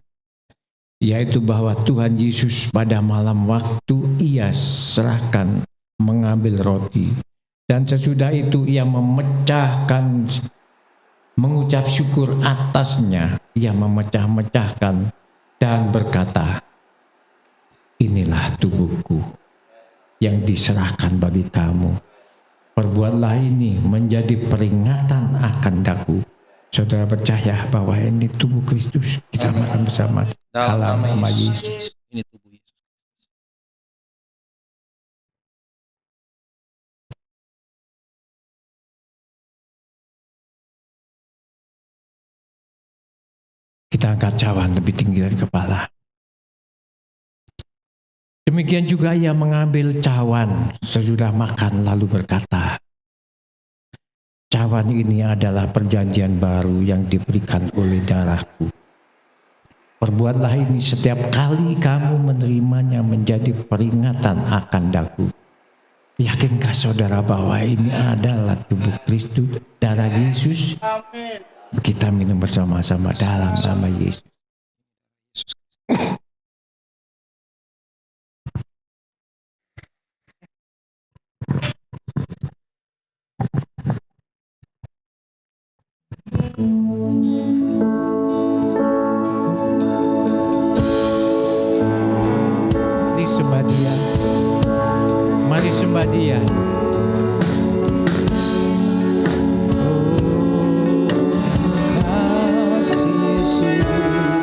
yaitu bahwa Tuhan Yesus pada malam waktu ia serahkan mengambil roti, dan sesudah itu ia mengucap syukur atasnya, ia memecah-mecahkan dan berkata, inilah tubuhku yang diserahkan bagi kamu. Perbuatlah ini menjadi peringatan akan daku. Saudara percaya bahwa ini tubuh Kristus. Kita makan bersama dalam nama Yesus. Ini tubuh Yesus. Kita angkat cawan lebih tinggi dari kepala. Demikian juga ia mengambil cawan sesudah makan lalu berkata, cawan ini adalah perjanjian baru yang diberikan oleh darahku. Perbuatlah ini setiap kali kamu menerimanya menjadi peringatan akan daku. Yakinkah saudara bahwa ini adalah tubuh Kristus, darah Yesus? Kita minum bersama-sama dalam nama Yesus. Mari sembah Dia. Mari sembah Dia. Kasih Yesus.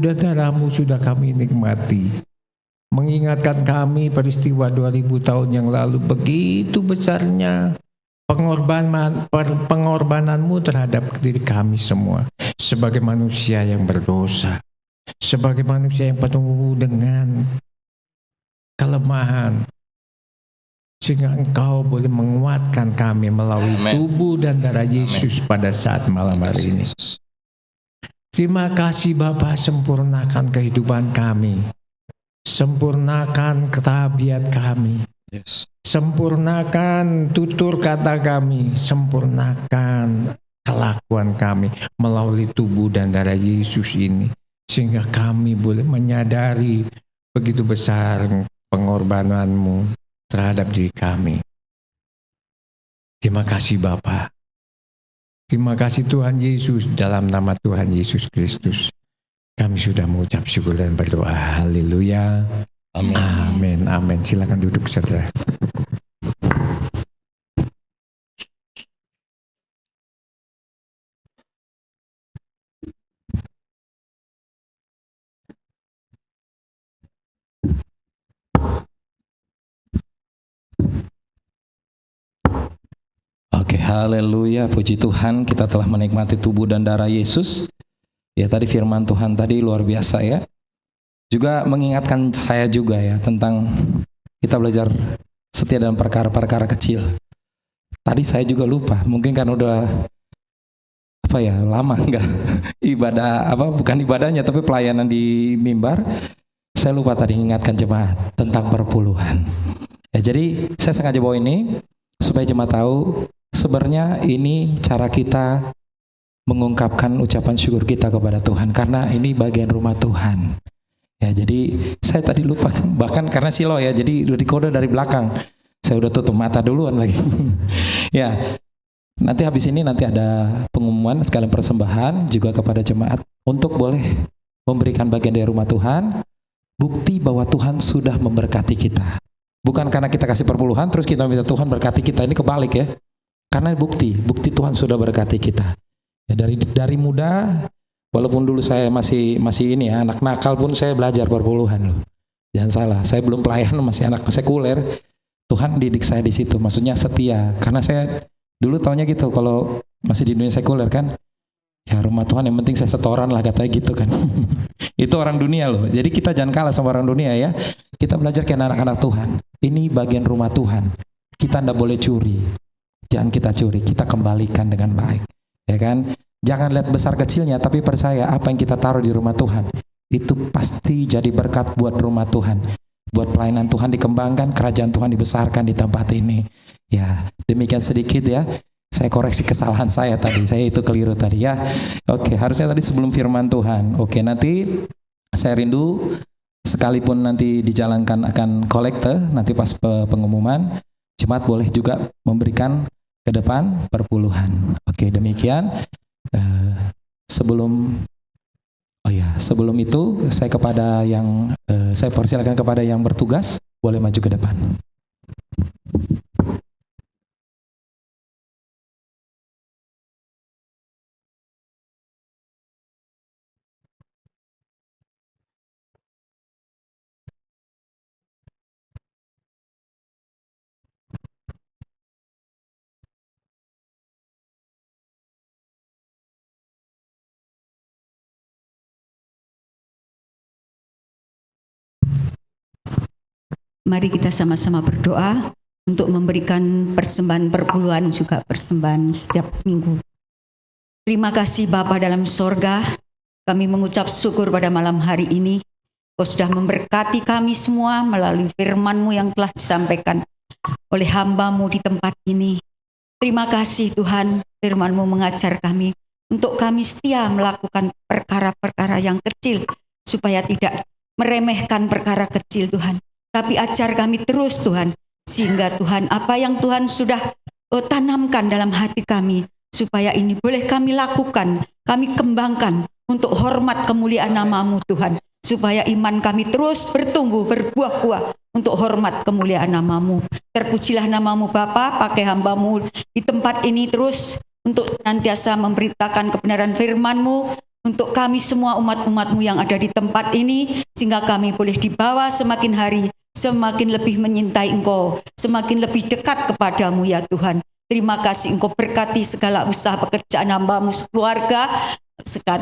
dan darah-Mu sudah kami nikmati. Mengingatkan kami peristiwa 2000 tahun yang lalu, begitu besarnya pengorbanan-Mu terhadap diri kami semua. Sebagai manusia yang berdosa, sebagai manusia yang penuh dengan kelemahan, sehingga Engkau boleh menguatkan kami melalui tubuh dan darah Yesus pada saat malam hari ini. Terima kasih Bapa, sempurnakan kehidupan kami, sempurnakan tabiat kami, sempurnakan tutur kata kami, sempurnakan kelakuan kami melalui tubuh dan darah Yesus ini, sehingga kami boleh menyadari begitu besar pengorbanan-Mu terhadap diri kami. Terima kasih Bapa. Terima kasih Tuhan Yesus, dalam nama Tuhan Yesus Kristus kami sudah mengucap syukur dan berdoa. Haleluya. Amin. Amin. Amin. Silakan duduk saudara. Oke, haleluya, puji Tuhan, kita telah menikmati tubuh dan darah Yesus. Ya, tadi firman Tuhan tadi luar biasa ya. Juga mengingatkan saya juga ya tentang kita belajar setia dalam perkara-perkara kecil. Tadi saya juga lupa, mungkin kan udah lama enggak ibadah bukan ibadahnya tapi pelayanan di mimbar. Saya lupa tadi mengingatkan jemaat tentang perpuluhan. Ya, jadi saya sengaja bawa ini supaya jemaat tahu sebenarnya ini cara kita mengungkapkan ucapan syukur kita kepada Tuhan, karena ini bagian rumah Tuhan. Ya, jadi saya tadi lupa, bahkan karena silo ya, jadi udah dikode dari belakang. Saya udah tutup mata duluan lagi. Ya, nanti habis ini nanti ada pengumuman sekalian persembahan juga kepada jemaat untuk boleh memberikan bagian dari rumah Tuhan, bukti bahwa Tuhan sudah memberkati kita. Bukan karena kita kasih perpuluhan terus kita minta Tuhan berkati kita, ini kebalik ya. Karena bukti Tuhan sudah berkati kita. Ya, dari muda, walaupun dulu saya masih ini ya, anak nakal pun saya belajar perpuluhan loh. Jangan salah, saya belum pelayan, masih anak sekuler. Tuhan didik saya di situ, maksudnya setia. Karena saya dulu taunya gitu, kalau masih di dunia sekuler kan, ya rumah Tuhan yang penting saya setoran lah katanya gitu kan. Itu orang dunia loh. Jadi kita jangan kalah sama orang dunia ya. Kita belajar kayak anak-anak Tuhan. Ini bagian rumah Tuhan. Kita tidak boleh curi. Jangan kita curi, kita kembalikan dengan baik. Ya kan? Jangan lihat besar kecilnya, tapi percaya apa yang kita taruh di rumah Tuhan itu pasti jadi berkat buat rumah Tuhan, buat pelayanan Tuhan dikembangkan, kerajaan Tuhan dibesarkan di tempat ini. Ya, demikian sedikit ya. Saya koreksi kesalahan saya tadi, saya itu keliru tadi ya. Oke, harusnya tadi sebelum firman Tuhan. Oke, nanti saya rindu sekalipun nanti dijalankan akan kolekte, nanti pas pengumuman, jemaat boleh juga memberikan ke depan perpuluhan. Oke, demikian. Sebelum itu saya persilakan kepada yang bertugas boleh maju ke depan. Mari kita sama-sama berdoa untuk memberikan persembahan perpuluhan juga persembahan setiap minggu. Terima kasih Bapa dalam sorga, kami mengucap syukur pada malam hari ini. Kau sudah memberkati kami semua melalui firman-Mu yang telah disampaikan oleh hamba-Mu di tempat ini. Terima kasih Tuhan, firman-Mu mengajar kami untuk kami setia melakukan perkara-perkara yang kecil, supaya tidak meremehkan perkara kecil Tuhan. Tapi ajar kami terus Tuhan, sehingga Tuhan apa yang Tuhan sudah tanamkan dalam hati kami, supaya ini boleh kami lakukan, kami kembangkan untuk hormat kemuliaan nama-Mu Tuhan, supaya iman kami terus bertumbuh, berbuah-buah untuk hormat kemuliaan nama-Mu. Terpujilah nama-Mu Bapa, pakai hamba-Mu di tempat ini terus untuk senantiasa memberitakan kebenaran firman-Mu, untuk kami semua umat-umat-Mu yang ada di tempat ini, sehingga kami boleh dibawa semakin hari, semakin lebih menyintai Engkau, semakin lebih dekat kepadamu ya Tuhan. Terima kasih Engkau berkati segala usaha pekerjaan hamba-Mu keluarga,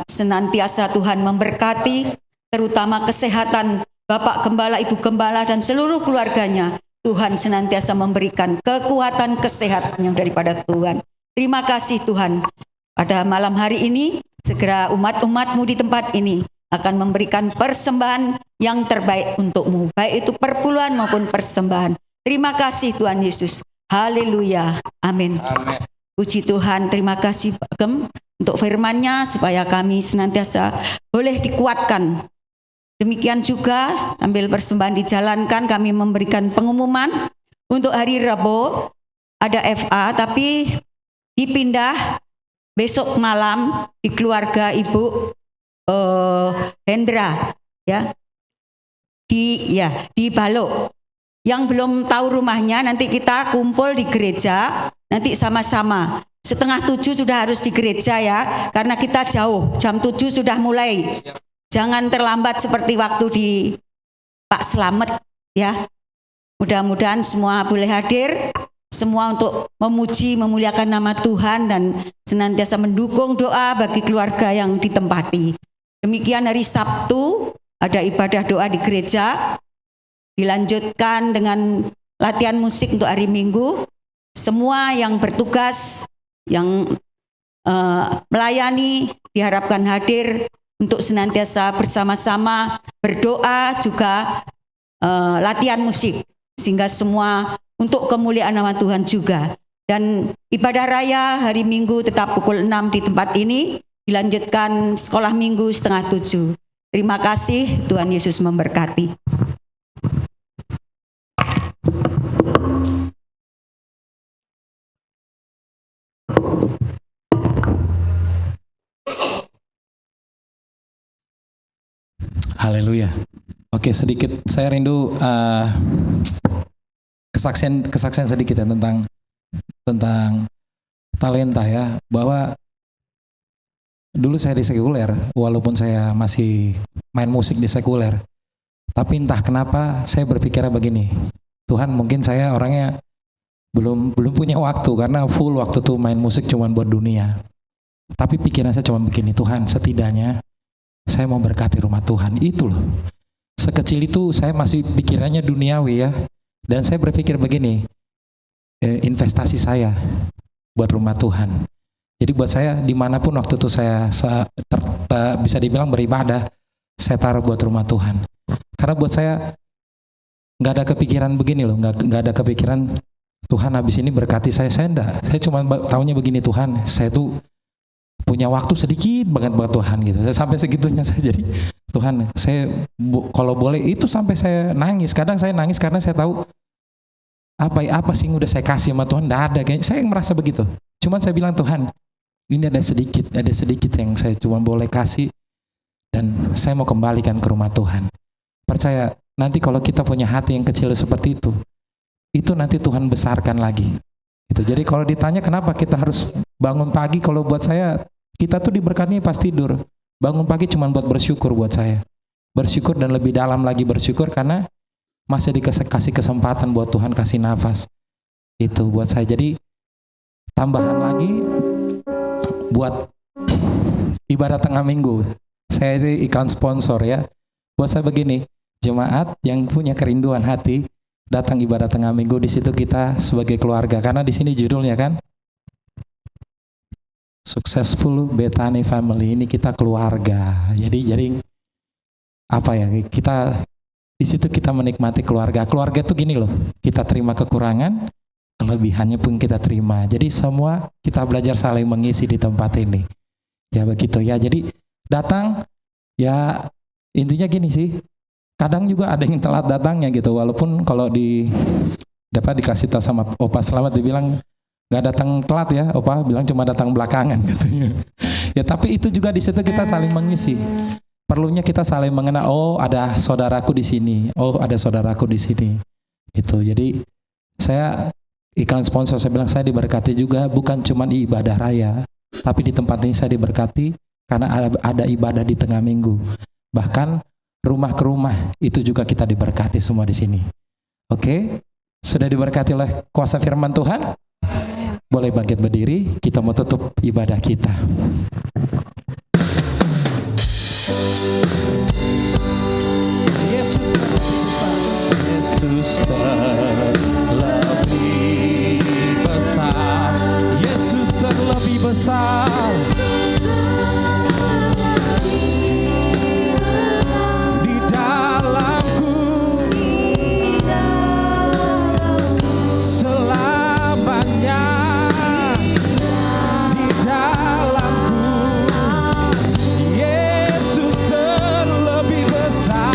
senantiasa Tuhan memberkati, terutama kesehatan Bapak Gembala, Ibu Gembala, dan seluruh keluarganya. Tuhan senantiasa memberikan kekuatan kesehatan yang daripada Tuhan. Terima kasih Tuhan. Pada malam hari ini, segera umat-umat-Mu di tempat ini akan memberikan persembahan yang terbaik untuk-Mu, baik itu perpuluhan maupun persembahan. Terima kasih Tuhan Yesus. Haleluya. Amin. Amin. Puji Tuhan. Terima kasih Pak Gem untuk firman-Nya, supaya kami senantiasa boleh dikuatkan. Demikian juga sambil persembahan dijalankan, kami memberikan pengumuman untuk hari Rabu ada FA, tapi dipindah besok malam di keluarga Ibu Hendra ya di Balo. Yang belum tahu rumahnya, nanti kita kumpul di gereja, nanti sama-sama 6:30 sudah harus di gereja ya, karena kita jauh, jam 7 sudah mulai. Jangan terlambat seperti waktu di Pak Slamet ya. Mudah-mudahan semua boleh hadir, semua untuk memuji, memuliakan nama Tuhan, dan senantiasa mendukung doa bagi keluarga yang ditempati. Demikian hari Sabtu ada ibadah doa di gereja, dilanjutkan dengan latihan musik untuk hari Minggu. Semua yang bertugas, yang melayani diharapkan hadir untuk senantiasa bersama-sama berdoa, juga latihan musik, sehingga semua untuk kemuliaan nama Tuhan juga. Dan ibadah raya hari Minggu tetap pukul 6 di tempat ini, dilanjutkan sekolah Minggu 6:30. Terima kasih, Tuhan Yesus memberkati. Haleluya. Oke, sedikit saya rindu kesaksian sedikit ya tentang talenta ya, bahwa dulu saya di sekuler, walaupun saya masih main musik di sekuler, tapi entah kenapa saya berpikirnya begini, Tuhan, mungkin saya orangnya belum punya waktu, karena full waktu tuh main musik cuma buat dunia. Tapi pikiran saya cuma begini, Tuhan, setidaknya saya mau berkati rumah Tuhan. Itu loh, sekecil itu saya masih pikirannya duniawi ya. Dan saya berpikir begini, investasi saya buat rumah Tuhan. Jadi buat saya dimanapun waktu itu saya bisa dibilang beribadah, saya taruh buat rumah Tuhan. Karena buat saya nggak ada kepikiran begini loh, nggak ada kepikiran Tuhan habis ini berkati saya enggak. Saya cuma tahunya begini, Tuhan, saya tuh punya waktu sedikit banget buat Tuhan gitu. Saya sampai segitunya saya jadi, Tuhan, saya kalau boleh itu sampai saya nangis. Kadang saya nangis karena saya tahu apa sih yang udah saya kasih sama Tuhan, enggak ada. Kayaknya saya merasa begitu. Cuman saya bilang, Tuhan, ini ada sedikit yang saya cuma boleh kasih, dan saya mau kembalikan ke rumah Tuhan. Percaya, nanti kalau kita punya hati yang kecil seperti itu nanti Tuhan besarkan lagi. Itu. Jadi kalau ditanya kenapa kita harus bangun pagi, kalau buat saya kita tuh diberkati pas tidur. Bangun pagi cuma buat bersyukur buat saya. Bersyukur dan lebih dalam lagi bersyukur karena masih dikasih kesempatan buat Tuhan kasih nafas. Itu buat saya. Jadi tambahan lagi buat ibadah tengah minggu. Saya itu iklan sponsor ya. Buat saya begini, jemaat yang punya kerinduan hati datang ibadah tengah minggu, di situ kita sebagai keluarga, karena di sini judulnya kan Successful Bethany Family, ini kita keluarga. Jadi apa ya, kita di situ kita menikmati keluarga. Keluarga itu gini loh, kita terima kekurangan, kelebihannya pun kita terima. Jadi semua kita belajar saling mengisi di tempat ini. Ya begitu ya. Jadi datang ya, intinya gini sih. Kadang juga ada yang telat datangnya gitu, walaupun kalau dapat dikasih tahu sama Opa Selamat, dibilang nggak datang telat ya, Opa bilang cuma datang belakangan katanya. Ya tapi itu juga di situ kita saling mengisi. Perlunya kita saling mengenal, oh ada saudaraku di sini, oh ada saudaraku di sini. Itu. Jadi saya iklan sponsor, saya bilang saya diberkati juga, bukan cuma di ibadah raya, tapi di tempat ini saya diberkati karena ada ibadah di tengah minggu. Bahkan rumah ke rumah itu juga kita diberkati semua di sini. Oke? Sudah diberkati oleh kuasa firman Tuhan? Boleh bangkit berdiri, kita mau tutup ibadah kita. Yesus terlebih besar, Yesus terlebih besar. Di dalamku selamanya, di dalamku Yesus terlebih besar.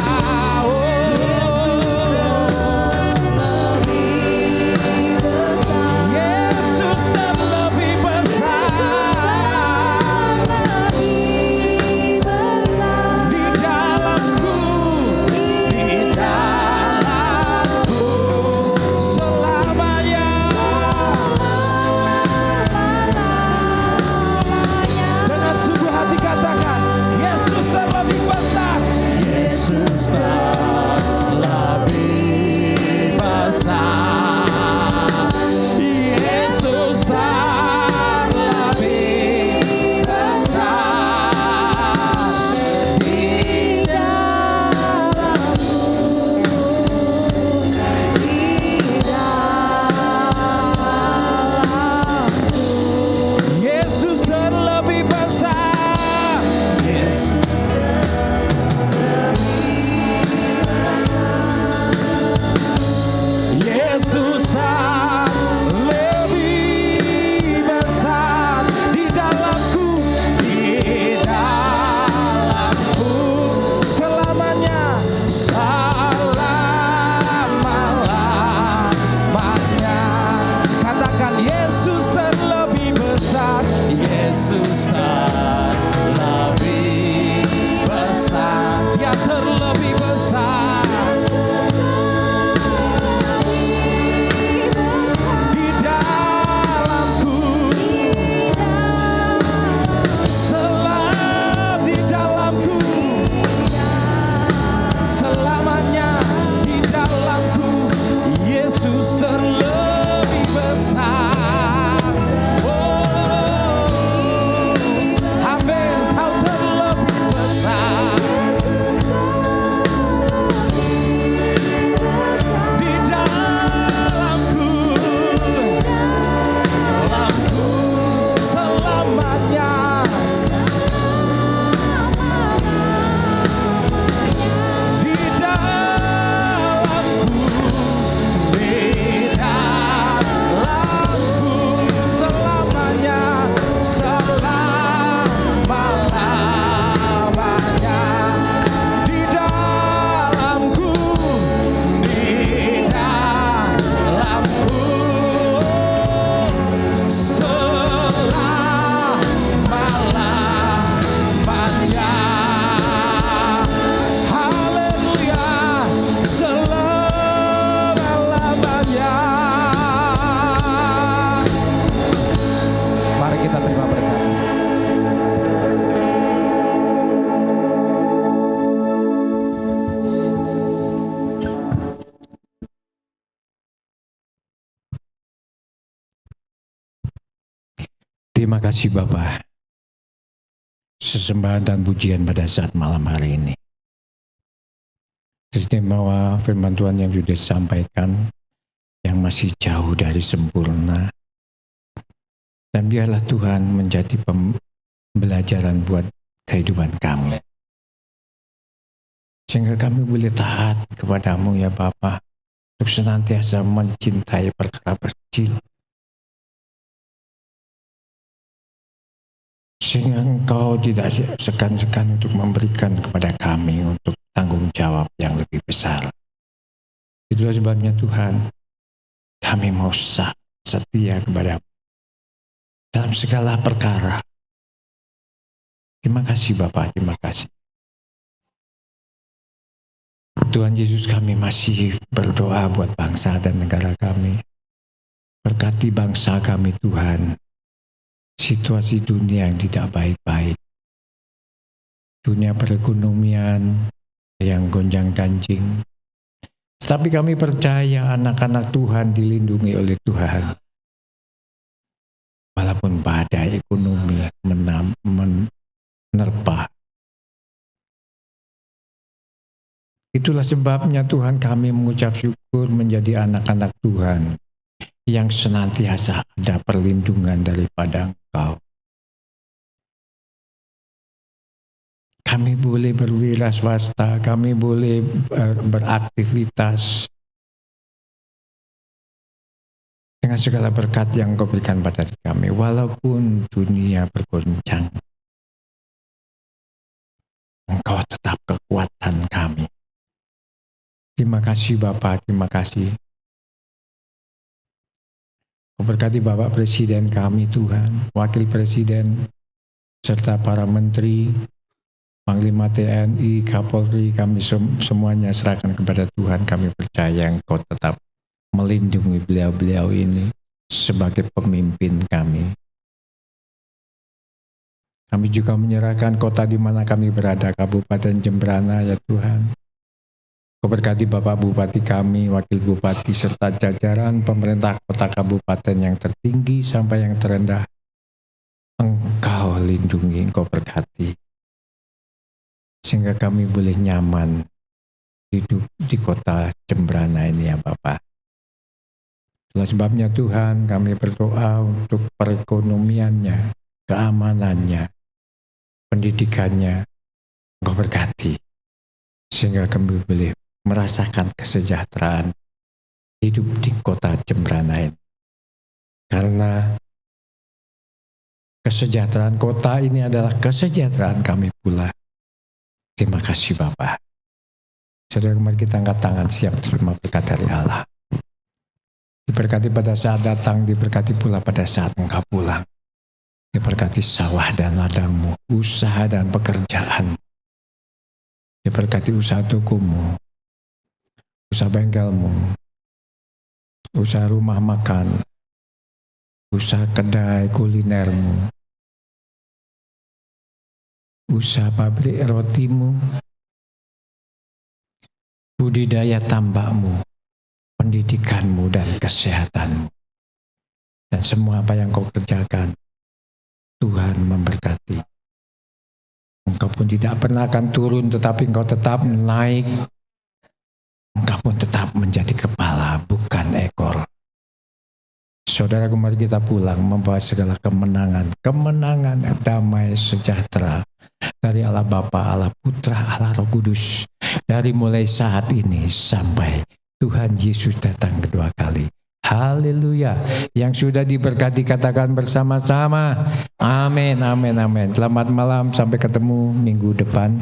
Terima kasih Bapa. Sesembahan dan pujian pada saat malam hari ini. Istimewa firman Tuhan yang sudah disampaikan, yang masih jauh dari sempurna. Dan biarlah Tuhan menjadi pembelajaran buat kehidupan kami. Sehingga kami boleh taat kepadamu ya Bapa, untuk senantiasa mencintai perkara kecil. Sehingga Engkau tidak segan-segan untuk memberikan kepada kami untuk tanggung jawab yang lebih besar. Itulah sebabnya Tuhan, kami mau setia kepada-Mu dalam segala perkara. Terima kasih Bapak, terima kasih. Tuhan Yesus, kami masih berdoa buat bangsa dan negara kami. Berkati bangsa kami Tuhan. Situasi dunia yang tidak baik-baik, dunia perekonomian yang gonjang-ganjing. Tetapi kami percaya anak-anak Tuhan dilindungi oleh Tuhan. Walaupun badai ekonomi menerpa. Itulah sebabnya Tuhan kami mengucap syukur menjadi anak-anak Tuhan yang senantiasa ada perlindungan daripada Engkau. Kami boleh berwira swasta, kami boleh beraktivitas dengan segala berkat yang Engkau berikan pada kami, walaupun dunia bergoncang. Engkau tetap kekuatan kami. Terima kasih Bapa, terima kasih. Berkati Bapak Presiden kami Tuhan, Wakil Presiden, serta para Menteri, Panglima TNI, Kapolri, kami semuanya serahkan kepada Tuhan. Kami percaya Engkau tetap melindungi beliau-beliau ini sebagai pemimpin kami. Kami juga menyerahkan kota di mana kami berada, Kabupaten Jembrana ya Tuhan. Kau berkati Bapak Bupati kami, Wakil Bupati, serta jajaran pemerintah kota kabupaten yang tertinggi sampai yang terendah. Engkau lindungi, Engkau berkati. Sehingga kami boleh nyaman hidup di kota Jembrana ini ya Bapak. Itulah sebabnya Tuhan kami berdoa untuk perekonomiannya, keamanannya, pendidikannya. Engkau berkati. Sehingga kami boleh merasakan kesejahteraan hidup di kota Jembrana ini. Karena kesejahteraan kota ini adalah kesejahteraan kami pula. Terima kasih Bapak. Saudara, mari kita angkat tangan siap terima berkat dari Allah. Diberkati pada saat datang, diberkati pula pada saat Engkau pulang. Diberkati sawah dan ladangmu, usaha dan pekerjaan. Diberkati usaha tokomu, usaha bengkelmu, usaha rumah makan, usaha kedai kulinermu, usaha pabrik rotimu, budidaya tambakmu, pendidikanmu dan kesehatanmu. Dan semua apa yang kau kerjakan, Tuhan memberkati. Engkau pun tidak pernah akan turun, tetapi engkau tetap naik. Engkau pun tetap menjadi kepala, bukan ekor. Saudara, mari kita pulang membawa segala kemenangan, damai, sejahtera dari Allah Bapa, Allah Putra, Allah Roh Kudus. Dari mulai saat ini sampai Tuhan Yesus datang kedua kali. Haleluya. Yang sudah diberkati katakan bersama-sama. Amin, amin, amin. Selamat malam, sampai ketemu minggu depan.